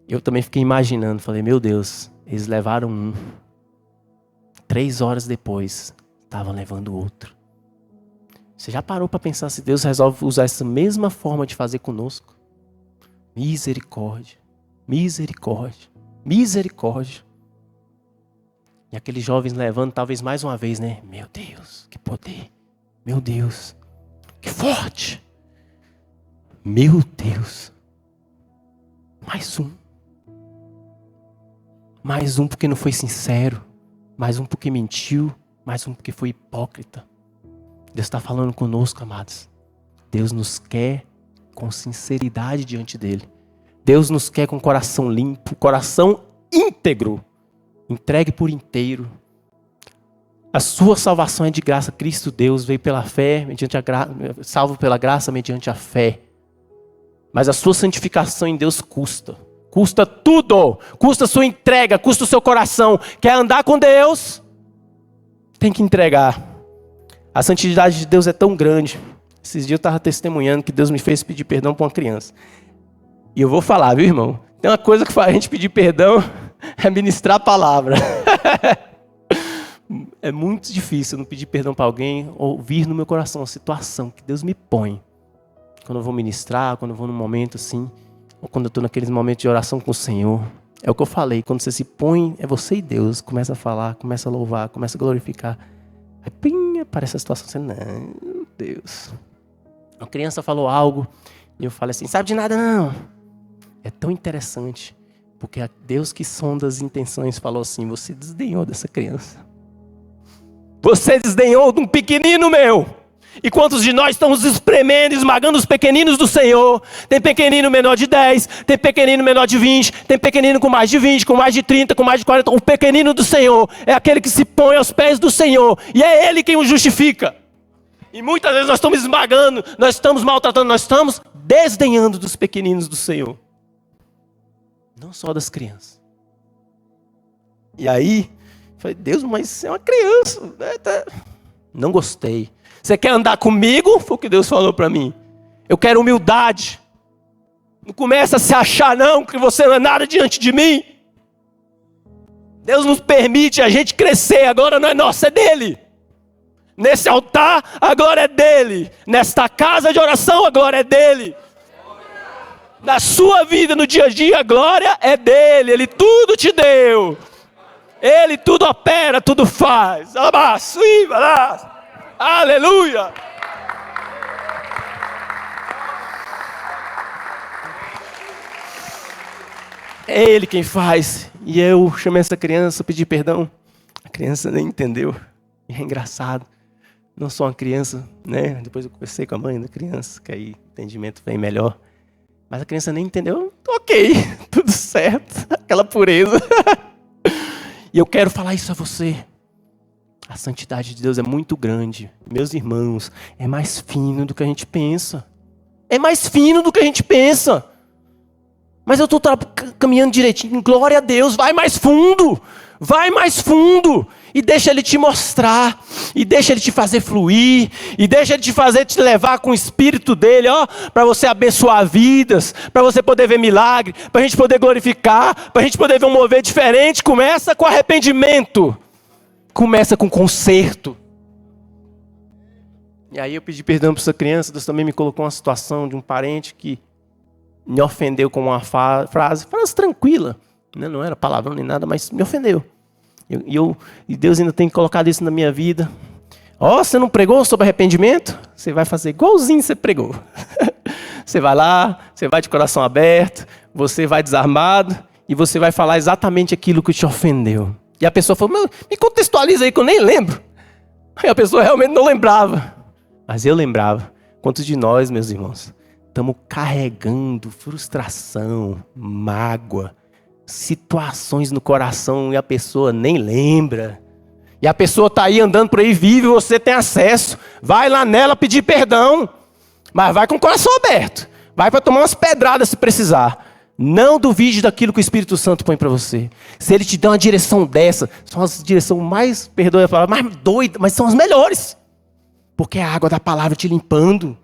Eu também fiquei imaginando. Falei, meu Deus, eles levaram um. 3 horas depois, estavam levando outro. Você já parou para pensar se Deus resolve usar essa mesma forma de fazer conosco? Misericórdia, misericórdia, misericórdia. E aqueles jovens levando talvez mais uma vez, né? Meu Deus, que poder. Meu Deus, que forte. Meu Deus. Mais um. Mais um porque não foi sincero. Mais um porque mentiu. Mais um porque foi hipócrita. Deus está falando conosco, amados. Deus nos quer com sinceridade diante dele. Deus nos quer com coração limpo, coração íntegro, entregue por inteiro. A sua salvação é de graça. Cristo Deus veio pela fé, salvo pela graça mediante a fé. Mas a sua santificação em Deus custa. Custa tudo. Custa a sua entrega, custa o seu coração. Quer andar com Deus? Tem que entregar. A santidade de Deus é tão grande. Esses dias eu estava testemunhando que Deus me fez pedir perdão para uma criança. E eu vou falar, viu, irmão? Tem uma coisa que faz a gente pedir perdão, é ministrar a palavra. É muito difícil não pedir perdão para alguém, ouvir no meu coração a situação que Deus me põe. Quando eu vou ministrar, quando eu vou num momento assim, ou quando eu estou naqueles momentos de oração com o Senhor. É o que eu falei, quando você se põe, é você e Deus. Começa a falar, começa a louvar, começa a glorificar. Aí, pim, aparece a situação, você, não, Deus. A criança falou algo, e eu falei assim, sabe de nada não. É tão interessante, porque Deus que sonda as intenções falou assim, você desdenhou dessa criança. Você desdenhou de um pequenino meu. E quantos de nós estamos espremendo, esmagando os pequeninos do Senhor? Tem pequenino menor de 10, tem pequenino menor de 20, tem pequenino com mais de 20, com mais de 30, com mais de 40. O pequenino do Senhor é aquele que se põe aos pés do Senhor. E é Ele quem o justifica. E muitas vezes nós estamos esmagando, nós estamos maltratando, nós estamos desdenhando dos pequeninos do Senhor. Não só das crianças. E aí, eu falei, Deus, mas você é uma criança. Não gostei. Você quer andar comigo? Foi o que Deus falou para mim. Eu quero humildade. Não começa a se achar não, que você não é nada diante de mim. Deus nos permite a gente crescer, agora não é nossa, é dele. Nesse altar, a glória é dele. Nesta casa de oração, a glória é dele. Na sua vida, no dia a dia, a glória é dele. Ele tudo te deu. Ele tudo opera, tudo faz. Aleluia! É Ele quem faz. E eu chamei essa criança, pedi perdão. A criança nem entendeu. E é engraçado. Não sou uma criança, né? Depois eu conversei com a mãe da criança, que aí o entendimento vem melhor. Mas a criança nem entendeu. Ok, tudo certo. Aquela pureza. E eu quero falar isso a você. A santidade de Deus é muito grande. Meus irmãos, é mais fino do que a gente pensa. É mais fino do que a gente pensa. Mas eu estou caminhando direitinho. Glória a Deus, vai mais fundo. Vai mais fundo. E deixa Ele te mostrar. E deixa Ele te fazer fluir. E deixa Ele te levar com o Espírito dEle, ó, para você abençoar vidas. Para você poder ver milagre. Para a gente poder glorificar. Para a gente poder ver um mover diferente. Começa com arrependimento. Começa com conserto. E aí eu pedi perdão para essa criança. Deus também me colocou uma situação de um parente que me ofendeu com uma frase tranquila. Não era palavrão nem nada, mas me ofendeu. E Deus ainda tem colocado isso na minha vida. Ó, você não pregou sobre arrependimento? Você vai fazer igualzinho você pregou. Você vai lá, você vai de coração aberto, você vai desarmado e você vai falar exatamente aquilo que te ofendeu. E a pessoa falou, me contextualiza aí que eu nem lembro. Aí a pessoa realmente não lembrava. Mas eu lembrava. Quantos de nós, meus irmãos, estamos carregando frustração, mágoa, situações no coração e a pessoa nem lembra. E a pessoa está aí andando por aí, vive, você tem acesso. Vai lá nela pedir perdão. Mas vai com o coração aberto. Vai para tomar umas pedradas se precisar. Não duvide daquilo que o Espírito Santo põe para você. Se Ele te dá uma direção dessa, são as direções mais, perdoe a palavra, mais doidas, mas são as melhores. Porque é a água da palavra te limpando.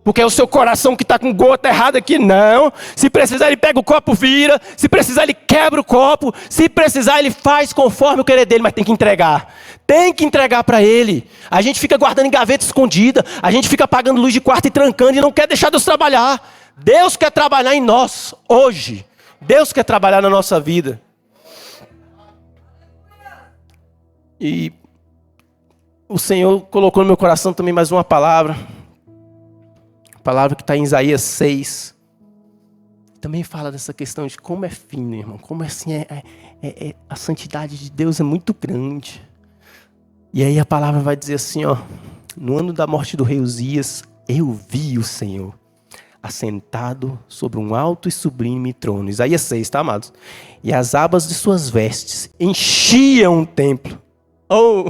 Porque é o seu coração que está com gota errada aqui, não. Se precisar, ele pega o copo, vira. Se precisar, ele quebra o copo. Se precisar, ele faz conforme o querer dele, mas tem que entregar. Tem que entregar para ele. A gente fica guardando em gaveta escondida. A gente fica apagando luz de quarto e trancando e não quer deixar Deus trabalhar. Deus quer trabalhar em nós, hoje. Deus quer trabalhar na nossa vida. E o Senhor colocou no meu coração também mais uma palavra. Palavra que está em Isaías 6. Também fala dessa questão de como é fino, irmão. Como assim a santidade de Deus é muito grande. E aí a palavra vai dizer assim, ó. No ano da morte do rei Uzias, eu vi o Senhor assentado sobre um alto e sublime trono. Isaías 6, tá, amados? E as abas de suas vestes enchiam o templo. Oh!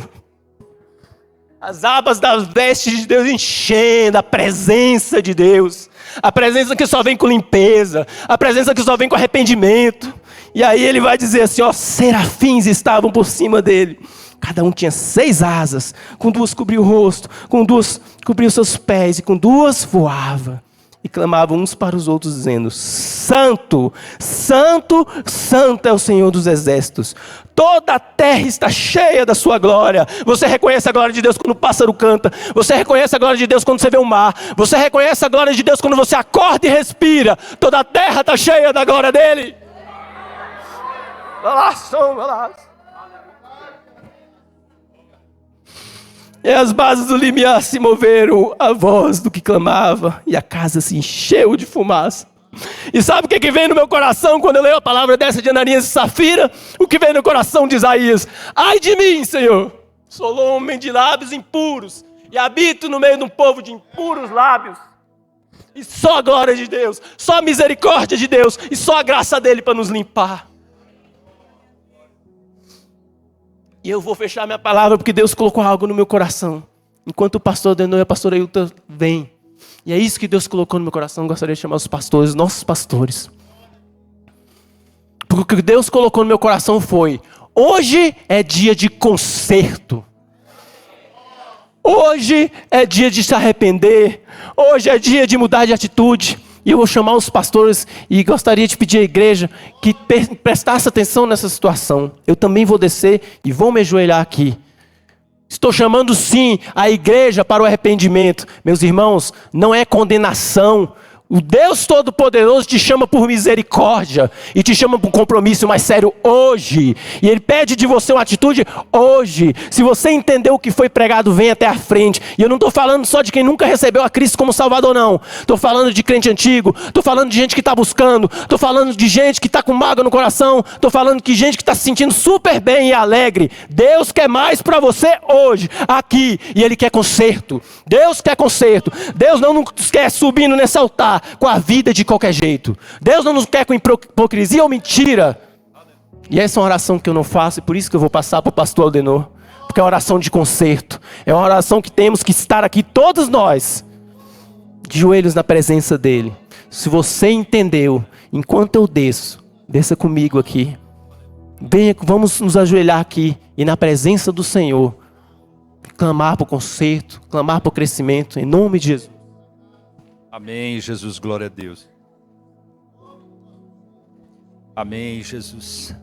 As abas das vestes de Deus enchendo a presença de Deus. A presença que só vem com limpeza. A presença que só vem com arrependimento. E aí ele vai dizer assim, ó, serafins estavam por cima dele. Cada um tinha 6 asas. Com 2 cobria o rosto. Com 2 cobria os seus pés. E com 2 voava. E clamavam uns para os outros, dizendo, Santo, Santo, Santo é o Senhor dos exércitos. Toda a terra está cheia da sua glória. Você reconhece a glória de Deus quando o pássaro canta. Você reconhece a glória de Deus quando você vê o mar. Você reconhece a glória de Deus quando você acorda e respira. Toda a terra está cheia da glória dele. E as bases do limiar se moveram à voz do que clamava, e a casa se encheu de fumaça. E sabe o que vem no meu coração quando eu leio a palavra dessa de Ananias e Safira? O que vem no coração de Isaías? Ai de mim, Senhor! Sou homem de lábios impuros, e habito no meio de um povo de impuros lábios. E só a glória de Deus, só a misericórdia de Deus, e só a graça dele para nos limpar. E eu vou fechar minha palavra porque Deus colocou algo no meu coração. Enquanto o pastor Denô e a pastora Ailton vêm. E é isso que Deus colocou no meu coração. Eu gostaria de chamar os pastores, nossos pastores. Porque o que Deus colocou no meu coração foi: hoje é dia de conserto. Hoje é dia de se arrepender. Hoje é dia de mudar de atitude. E eu vou chamar os pastores e gostaria de pedir à igreja que prestasse atenção nessa situação. Eu também vou descer e vou me ajoelhar aqui. Estou chamando sim a igreja para o arrependimento. Meus irmãos, não é condenação. O Deus Todo-Poderoso te chama por misericórdia e te chama por um compromisso mais sério hoje. E Ele pede de você uma atitude hoje. Se você entendeu o que foi pregado, vem até a frente. E eu não estou falando só de quem nunca recebeu a Cristo como Salvador, não. Estou falando de crente antigo, estou falando de gente que está buscando, estou falando de gente que está com mágoa no coração, estou falando de gente que está se sentindo super bem e alegre. Deus quer mais para você hoje, aqui, e Ele quer conserto. Deus quer conserto. Deus não nos quer subindo nesse altar com a vida de qualquer jeito. Deus não nos quer com hipocrisia ou mentira. E essa é uma oração que eu não faço, e por isso que eu vou passar para o pastor Aldenor, porque é uma oração de conserto. É uma oração que temos que estar aqui, todos nós, de joelhos na presença dEle. Se você entendeu, enquanto eu desça comigo aqui. Venha, vamos nos ajoelhar aqui e na presença do Senhor clamar por conserto, clamar por crescimento, em nome de Jesus. Amém, Jesus, glória a Deus. Amém, Jesus.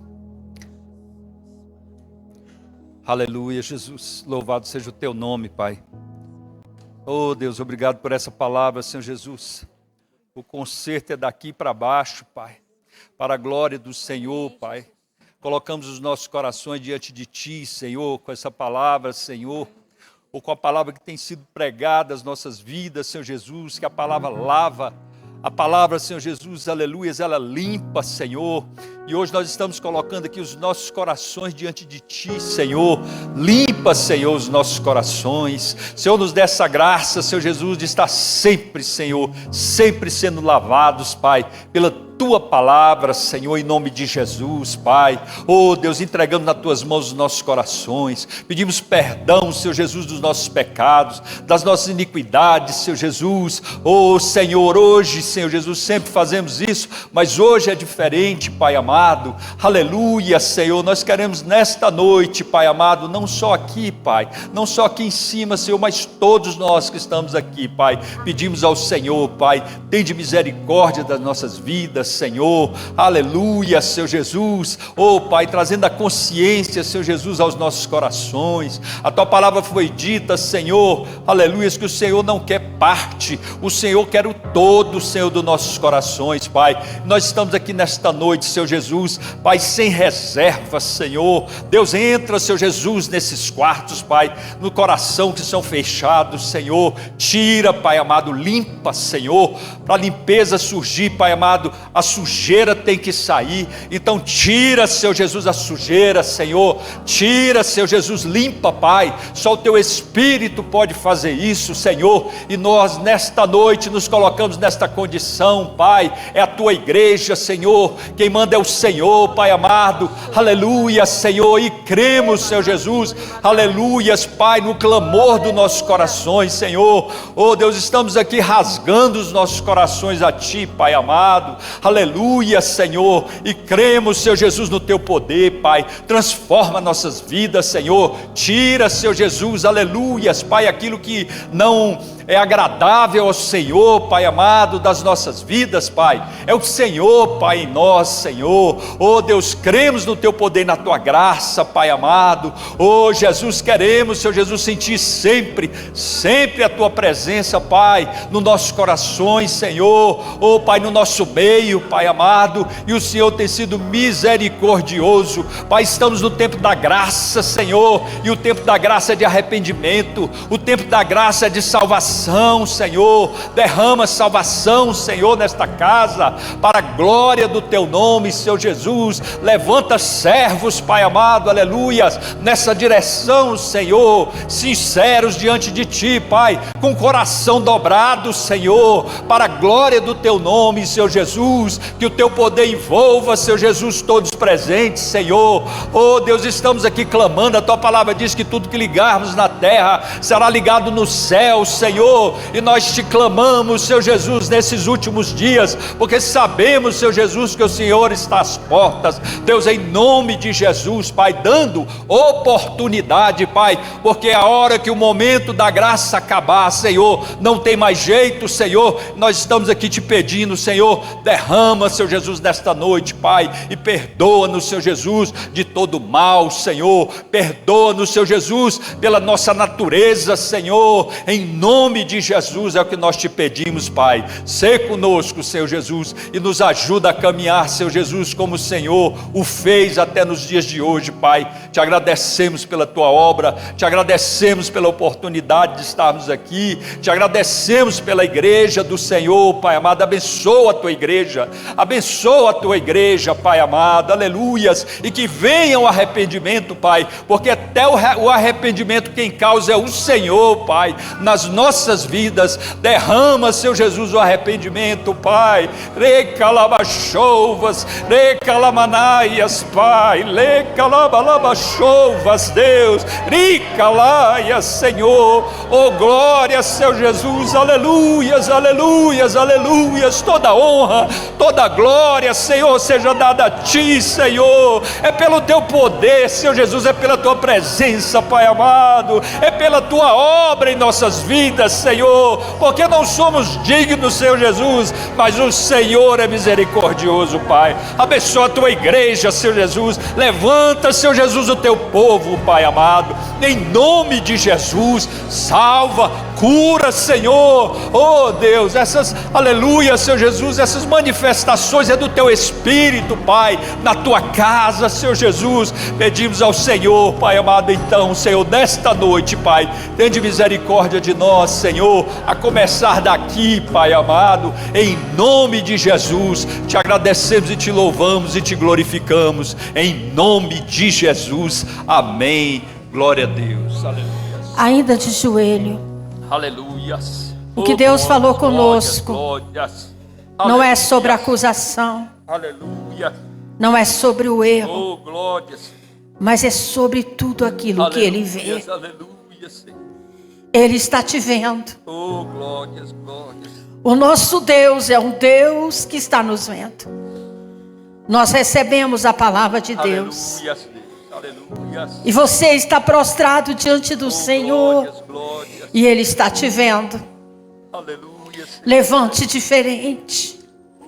Aleluia, Jesus. Louvado seja o teu nome, Pai. Oh, Deus, obrigado por essa palavra, Senhor Jesus. O conserto é daqui para baixo, Pai. Para a glória do Senhor, Pai. Colocamos os nossos corações diante de Ti, Senhor, com essa palavra, Senhor. Ou com a palavra que tem sido pregada às nossas vidas, Senhor Jesus, que a palavra lava, a palavra, Senhor Jesus, aleluia, ela limpa, Senhor, e hoje nós estamos colocando aqui os nossos corações diante de Ti, Senhor, limpa, Senhor, os nossos corações, Senhor, nos dê essa graça, Senhor Jesus, de estar sempre, Senhor, sempre sendo lavados, Pai, pela Tua palavra, Senhor, em nome de Jesus, Pai. Oh, Deus, entregamos nas Tuas mãos os nossos corações. Pedimos perdão, Senhor Jesus, dos nossos pecados, das nossas iniquidades, Senhor Jesus. Oh, Senhor, hoje, Senhor Jesus, sempre fazemos isso, mas hoje é diferente, Pai amado. Aleluia, Senhor. Nós queremos nesta noite, Pai amado, não só aqui, Pai, não só aqui em cima, Senhor, mas todos nós que estamos aqui, Pai. Pedimos ao Senhor, Pai, tende misericórdia das nossas vidas, Senhor, aleluia, Senhor Jesus, oh Pai, trazendo a consciência, Senhor Jesus, aos nossos corações. A Tua palavra foi dita, Senhor, aleluia, que o Senhor não quer parte, o Senhor quer o todo, Senhor, dos nossos corações, Pai. Nós estamos aqui nesta noite, Senhor Jesus, Pai, sem reserva, Senhor. Deus, entra, Senhor Jesus, nesses quartos, Pai, no coração que são fechados, Senhor. Tira, Pai amado, limpa, Senhor, para a limpeza surgir, Pai amado, a sujeira tem que sair. Então tira, Senhor Jesus, a sujeira, Senhor. Tira, Senhor Jesus, limpa, Pai. Só o Teu Espírito pode fazer isso, Senhor. E nós nesta noite nos colocamos nesta condição, Pai. É a Tua igreja, Senhor. Quem manda é o Senhor, Pai amado. Aleluia, Senhor. E cremos, Senhor Jesus, aleluias, Pai, no clamor dos nossos corações, Senhor. Oh Deus, estamos aqui rasgando os nossos corações a Ti, Pai amado. Aleluia, Senhor, e cremos, Senhor Jesus, no Teu poder, Pai. Transforma nossas vidas, Senhor. Tira, Senhor Jesus, aleluias, Pai, aquilo que não é agradável ao Senhor, Pai amado, das nossas vidas, Pai. É o Senhor, Pai, em nós, Senhor. Oh Deus, cremos no Teu poder, na Tua graça, Pai amado. Oh Jesus, queremos, Senhor Jesus, sentir sempre, sempre a Tua presença, Pai, nos nossos corações, Senhor. Oh Pai, no nosso meio, Pai amado. E o Senhor tem sido misericordioso, Pai. Estamos no tempo da graça, Senhor, e o tempo da graça é de arrependimento, o tempo da graça é de salvação, Senhor. Derrama salvação, Senhor, nesta casa, para a glória do Teu nome, Senhor Jesus. Levanta servos, Pai amado, aleluias, nessa direção, Senhor, sinceros diante de Ti, Pai, com coração dobrado, Senhor, para a glória do Teu nome, Senhor Jesus. Que o Teu poder envolva, Senhor Jesus, todos presentes, Senhor. Oh Deus, estamos aqui clamando, a Tua palavra diz que tudo que ligarmos na terra será ligado no céu, Senhor. E nós Te clamamos, Senhor Jesus, nesses últimos dias, porque sabemos, Senhor Jesus, que o Senhor está às portas. Deus, em nome de Jesus, Pai, dando oportunidade, Pai, porque a hora que o momento da graça acabar, Senhor, não tem mais jeito, Senhor. Nós estamos aqui Te pedindo, Senhor, derrama, Senhor Jesus, nesta noite, Pai, e perdoa-nos, Senhor Jesus, de todo mal, Senhor. Perdoa-nos, Senhor Jesus, pela nossa natureza, Senhor, em nome nome de Jesus é o que nós te pedimos, Pai. Sê conosco, Senhor Jesus, e nos ajuda a caminhar, Senhor Jesus, como o Senhor o fez até nos dias de hoje, Pai. Te agradecemos pela tua obra, te agradecemos pela oportunidade de estarmos aqui, te agradecemos pela igreja do Senhor, Pai amado. Abençoa a tua igreja, Pai amado, aleluias, e que venha o arrependimento, Pai, porque até o arrependimento quem causa é o Senhor, Pai, nas nossas vidas. Derrama, Senhor Jesus, o arrependimento, Pai. Recalabachovas, recalamanaias, Pai, recalabalabachovas, Deus, ricalaias, Senhor, oh glória, Senhor Jesus, aleluias, aleluias, aleluias. Toda honra, toda glória, Senhor, seja dada a Ti, Senhor. É pelo Teu poder, Senhor Jesus, é pela Tua presença, Pai amado, é pela Tua obra em nossas vidas, Senhor, porque não somos dignos, Senhor Jesus, mas o Senhor é misericordioso, Pai. Abençoa a Tua igreja, Senhor Jesus. Levanta, Senhor Jesus, o Teu povo, Pai amado, em nome de Jesus. Salva, cura, Senhor, oh Deus, essas, aleluia, Senhor Jesus, essas manifestações é do Teu Espírito, Pai, na Tua casa, Senhor Jesus. Pedimos ao Senhor, Pai amado, então, Senhor, nesta noite, Pai, tende misericórdia de nós, Senhor, a começar daqui, Pai amado, em nome de Jesus. Te agradecemos e te louvamos e te glorificamos, em nome de Jesus, amém. Glória a Deus, aleluia. Ainda de joelho, Aleluias. o que Deus falou conosco Glórias. não é sobre acusação, Aleluia. não é sobre o erro, Oh, glórias. mas é sobre tudo aquilo que Ele vê. Aleluias, aleluia, Senhor. Ele está te vendo. Oh, glórias, glórias. O nosso Deus é um Deus que está nos vendo. Nós recebemos a palavra de Deus. Aleluias, Deus. Aleluias. E você está prostrado diante do Senhor. Glórias, glórias. E Ele está te vendo. Aleluia, Senhor. Levante diferente.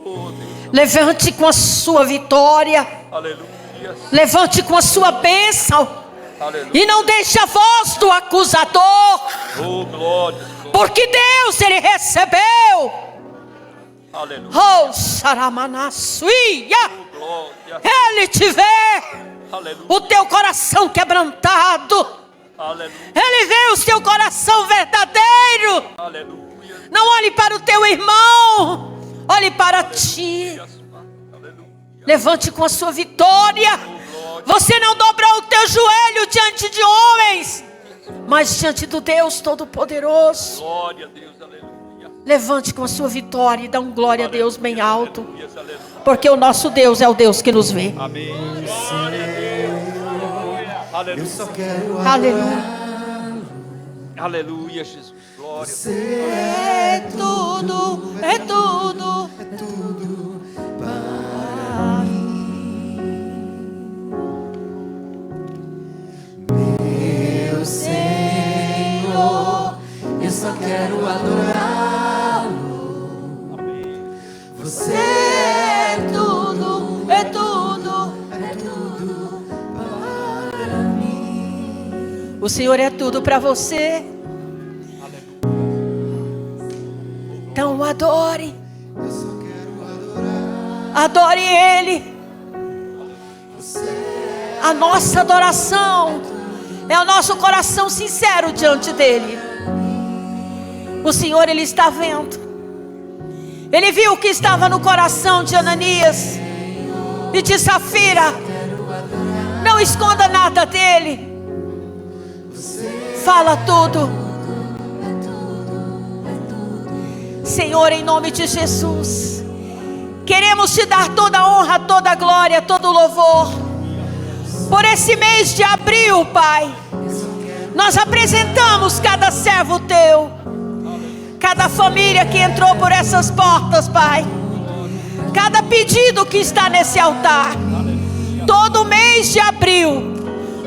Oh, Deus. Levante com a sua vitória. Aleluia. Levante com a sua bênção. Aleluia. E não deixe a voz do acusador. Oh, glórias, glórias. Porque Deus, Ele recebeu. Aleluia. Oh, Saramanassuia. Oh, glória. Ele te vê. Aleluia. O teu coração quebrantado. Aleluia. Ele vê o seu coração verdadeiro. Aleluia. Não olhe para o teu irmão. Olhe para ti. Aleluia. Levante com a sua vitória. Você não dobrou o teu joelho diante de homens, mas diante do Deus Todo-Poderoso. Glória a Deus, aleluia. Levante com a sua vitória e dá um glória a Deus bem alto, Aleluia, aleluia. porque o nosso Deus é o Deus que nos vê. Amém. Glória a Deus. Aleluia. Aleluia. Aleluia, Jesus. Glória. É tudo, é tudo, é tudo para mim. Meu Senhor, eu só quero adorá-lo. Amém. Você é tudo, é tudo, é tudo para mim. O Senhor é tudo para você. Então o adore. Adore Ele. A nossa adoração é o nosso coração sincero diante dEle. O Senhor, Ele está vendo. Ele viu o que estava no coração de Ananias e de Safira. Não esconda nada dele. Fala tudo. Senhor, em nome de Jesus, queremos te dar toda a honra, toda a glória, todo o louvor por esse mês de abril, Pai. Nós apresentamos cada servo teu, cada família que entrou por essas portas, Pai, cada pedido que está nesse altar. Todo mês de abril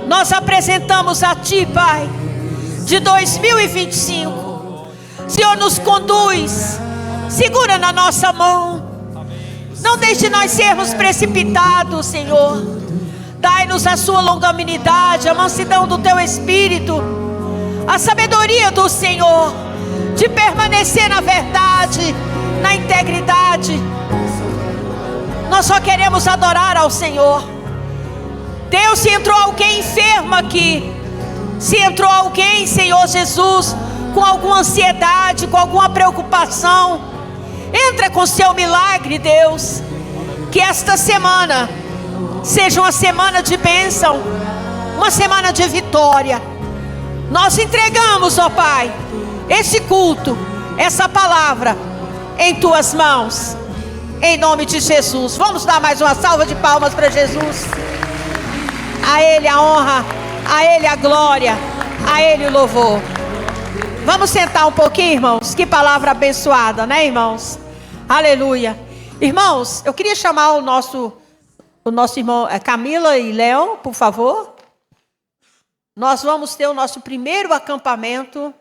nós apresentamos a Ti, Pai, de 2025. Senhor, nos conduz, segura na nossa mão, não deixe nós sermos precipitados, Senhor. Dai-nos a sua longanimidade, a mansidão do Teu Espírito, a sabedoria do Senhor. de permanecer na verdade, na integridade. Nós só queremos adorar ao Senhor. Deus, se entrou alguém enfermo aqui, se entrou alguém, Senhor Jesus, com alguma ansiedade, com alguma preocupação, entra com seu milagre, Deus. Que esta semana seja uma semana de bênção, uma semana de vitória. Nós entregamos, ó Pai, esse culto, essa palavra em Tuas mãos, em nome de Jesus. Vamos dar mais uma salva de palmas para Jesus. A Ele a honra, a Ele a glória, a Ele o louvor. Vamos sentar um pouquinho, irmãos. Que palavra abençoada, né, irmãos? Aleluia. Irmãos, eu queria chamar o nosso irmão Camila e Léo, por favor. Nós vamos ter o nosso primeiro acampamento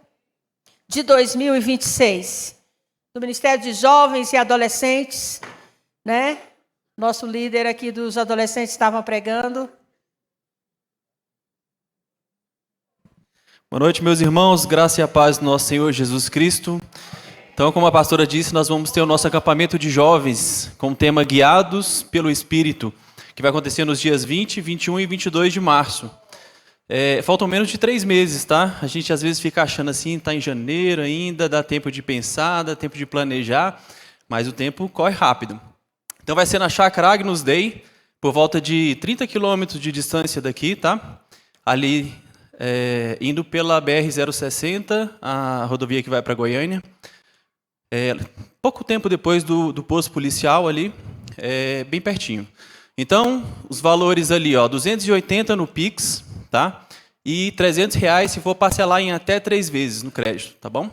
de 2026. Do Ministério de Jovens e Adolescentes, né? Nosso líder aqui dos adolescentes estava pregando. Boa noite, meus irmãos, graça e a paz do nosso Senhor Jesus Cristo. Então, como a pastora disse, nós vamos ter o nosso acampamento de jovens com o tema Guiados pelo Espírito, que vai acontecer nos dias 20, 21 e 22 de março. Faltam menos de 3 meses, tá? A gente às vezes fica achando assim, está em janeiro ainda, dá tempo de pensar, dá tempo de planejar, mas o tempo corre rápido. Então vai ser na Chácara Agnus Dei, por volta de 30 quilômetros de distância daqui, tá? Ali, indo pela BR-060, a rodovia que vai para Goiânia. Pouco tempo depois do posto policial ali, bem pertinho. Então, os valores ali, ó, 280 no Pix, tá? E R$300 se for parcelar em até 3 vezes no crédito, tá bom?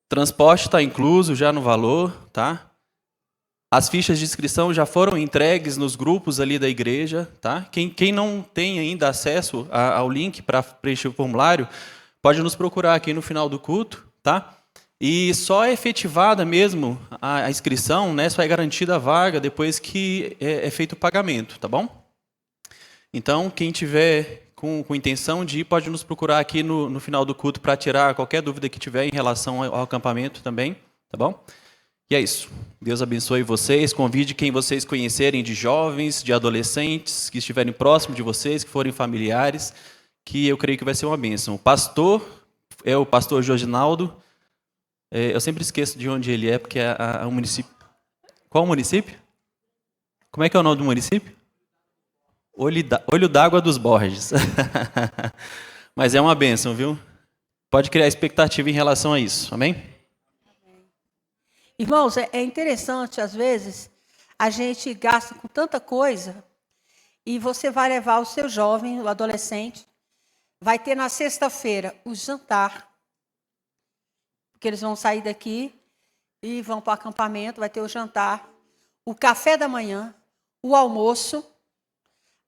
Transporte está incluso já no valor, tá? As fichas de inscrição já foram entregues nos grupos ali da igreja, tá? Quem não tem ainda acesso ao link para preencher o formulário, pode nos procurar aqui no final do culto, tá? E só é efetivada mesmo a inscrição, né? Só é garantida a vaga depois que é feito o pagamento, tá bom? Então, quem tiver com intenção de ir, pode nos procurar aqui no final do culto para tirar qualquer dúvida que tiver em relação ao acampamento também, tá bom? E é isso. Deus abençoe vocês. Convide quem vocês conhecerem de jovens, de adolescentes, que estiverem próximos de vocês, que forem familiares, que eu creio que vai ser uma bênção. O pastor é o pastor Jorginaldo. Eu sempre esqueço de onde ele é, porque é um município. Qual o município? Como é que é o nome do município? Olho d'Água dos Borges. Mas é uma bênção, viu? Pode criar expectativa em relação a isso. Amém? Irmãos, é interessante, às vezes, a gente gasta com tanta coisa e você vai levar o seu jovem, o adolescente, vai ter na sexta-feira o jantar, porque eles vão sair daqui e vão para o acampamento, vai ter o jantar, o café da manhã, o almoço,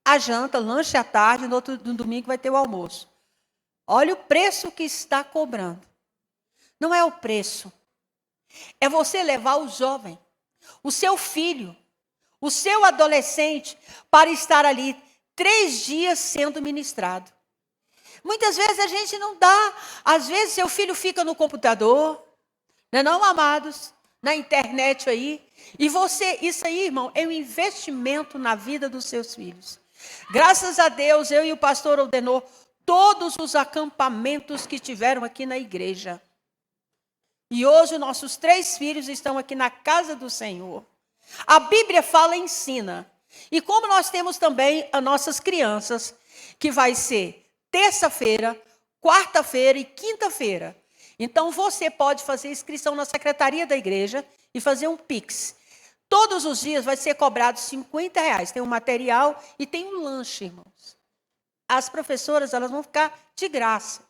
a janta, lanche à tarde, no domingo vai ter o almoço. Olha o preço que está cobrando. Não é o preço. É você levar o jovem, o seu filho, o seu adolescente, para estar ali 3 dias sendo ministrado. Muitas vezes a gente não dá. Às vezes seu filho fica no computador, não, amados, na internet aí. E você, isso aí, irmão, é um investimento na vida dos seus filhos. Graças a Deus, eu e o pastor ordenou todos os acampamentos que tiveram aqui na igreja. E hoje nossos 3 filhos estão aqui na casa do Senhor. A Bíblia fala e ensina. E como nós temos também as nossas crianças, que vai ser terça-feira, quarta-feira e quinta-feira. Então você pode fazer inscrição na secretaria da igreja e fazer um Pix. Todos os dias vai ser cobrado R$50. Tem um material e tem um lanche, irmãos. As professoras, elas vão ficar de graça.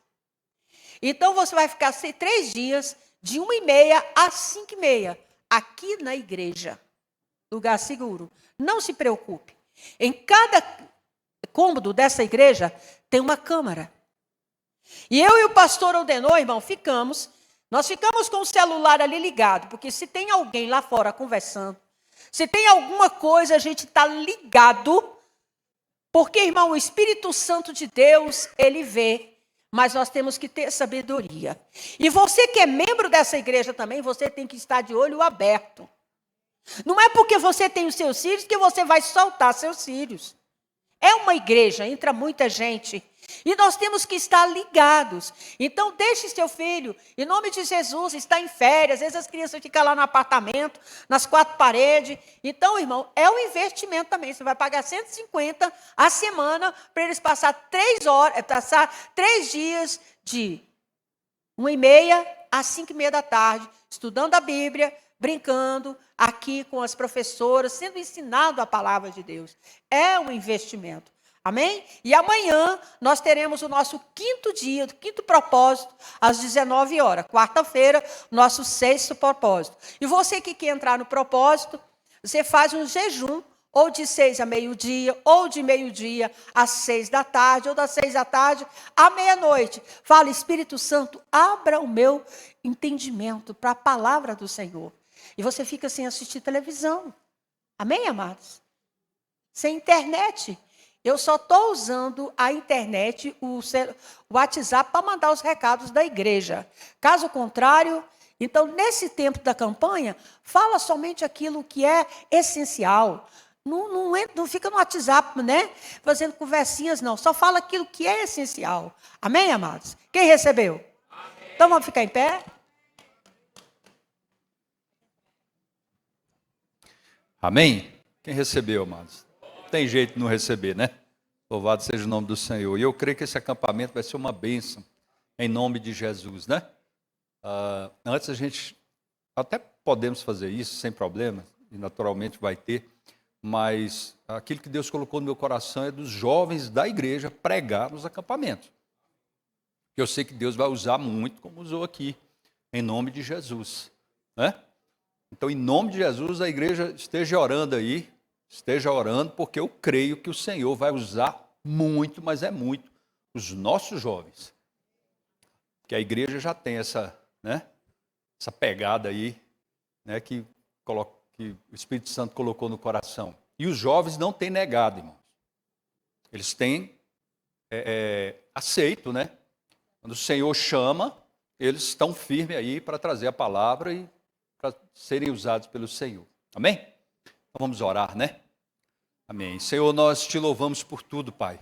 Então você vai ficar 3 dias, de 1h30 às 5h30, aqui na igreja. Lugar seguro. Não se preocupe. Em cada cômodo dessa igreja tem uma câmara. E eu e o pastor ordenou, irmão, nós ficamos com o celular ali ligado, porque se tem alguém lá fora conversando, se tem alguma coisa, a gente está ligado, porque, irmão, o Espírito Santo de Deus, ele vê mas nós temos que ter sabedoria. E você que é membro dessa igreja também, você tem que estar de olho aberto. Não é porque você tem os seus filhos que você vai soltar seus filhos. É uma igreja, entra muita gente. E nós temos que estar ligados. Então, deixe seu filho, em nome de Jesus, está em férias. Às vezes as crianças ficam lá no apartamento, nas 4 paredes. Então, irmão, é um investimento também. Você vai pagar 150 a semana para eles passar 3 dias de 1h30 às 5h30 da tarde, estudando a Bíblia, brincando aqui com as professoras, sendo ensinado a palavra de Deus. É um investimento. Amém? E amanhã nós teremos o nosso 5º dia, 5º propósito, às 19 horas. Quarta-feira, nosso 6º propósito. E você que quer entrar no propósito, você faz um jejum, ou de 6 a meio-dia, ou de meio-dia às 6 da tarde, ou das 6 da tarde à meia-noite. Fala, Espírito Santo, abra o meu entendimento para a palavra do Senhor. E você fica sem assistir televisão. Amém, amados? Sem internet. Eu só estou usando a internet, o WhatsApp, para mandar os recados da igreja. Caso contrário, então, nesse tempo da campanha, fala somente aquilo que é essencial. Não fica no WhatsApp, né? Fazendo conversinhas, não. Só fala aquilo que é essencial. Amém, amados? Quem recebeu? Amém. Então, vamos ficar em pé? Amém? Quem recebeu, amados? Tem jeito de não receber, né? Louvado seja o nome do Senhor. E eu creio que esse acampamento vai ser uma bênção, em nome de Jesus, né? Antes a gente, até podemos fazer isso sem problema, e naturalmente vai ter, mas aquilo que Deus colocou no meu coração é dos jovens da igreja pregar nos acampamentos. Eu sei que Deus vai usar muito, como usou aqui, em nome de Jesus, né? Então, em nome de Jesus, a igreja esteja orando aí, esteja orando, porque eu creio que o Senhor vai usar muito, mas é muito, os nossos jovens. Que a igreja já tem essa pegada aí, né, que o Espírito Santo colocou no coração. E os jovens não têm negado, irmãos. Eles têm aceito, né? Quando o Senhor chama, eles estão firmes aí para trazer a palavra e para serem usados pelo Senhor. Amém? Então vamos orar, né? Amém. Senhor, nós te louvamos por tudo, Pai.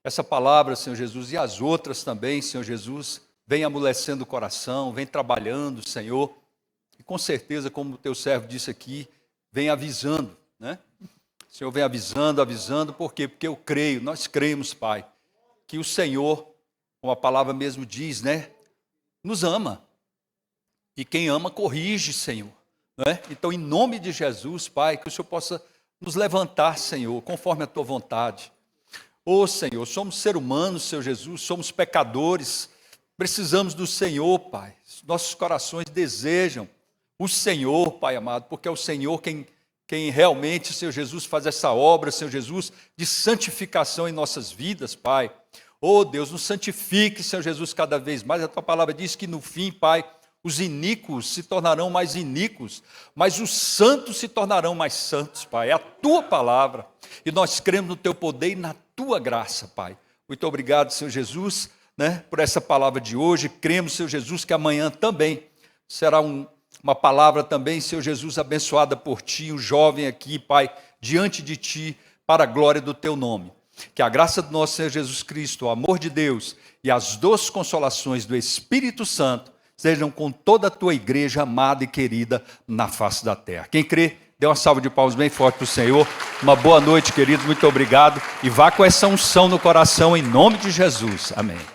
Essa palavra, Senhor Jesus, e as outras também, Senhor Jesus, vem amolecendo o coração, vem trabalhando, Senhor. E com certeza, como o teu servo disse aqui, vem avisando, né? O Senhor vem avisando, por quê? Porque eu creio, nós cremos, Pai, que o Senhor, como a palavra mesmo diz, né, nos ama. E quem ama, corrige, Senhor. Não é? Então, em nome de Jesus, Pai, que o Senhor possa nos levantar, Senhor, conforme a Tua vontade. Ô, Senhor, somos seres humanos, Senhor Jesus, somos pecadores, precisamos do Senhor, Pai. Nossos corações desejam o Senhor, Pai amado, porque é o Senhor quem realmente, Senhor Jesus, faz essa obra, Senhor Jesus, de santificação em nossas vidas, Pai. Ô, Deus, nos santifique, Senhor Jesus, cada vez mais. A Tua palavra diz que no fim, Pai, os iníquos se tornarão mais iníquos, mas os santos se tornarão mais santos, Pai. É a Tua palavra. E nós cremos no Teu poder e na Tua graça, Pai. Muito obrigado, Senhor Jesus, né, por essa palavra de hoje. Cremos, Senhor Jesus, que amanhã também será uma palavra também, Senhor Jesus, abençoada por Ti, um jovem aqui, Pai, diante de Ti, para a glória do Teu nome. Que a graça do nosso Senhor Jesus Cristo, o amor de Deus e as doces consolações do Espírito Santo sejam com toda a Tua igreja amada e querida na face da terra. Quem crê, dê uma salva de palmas bem forte para o Senhor. Uma boa noite, queridos, muito obrigado. E vá com essa unção no coração, em nome de Jesus. Amém.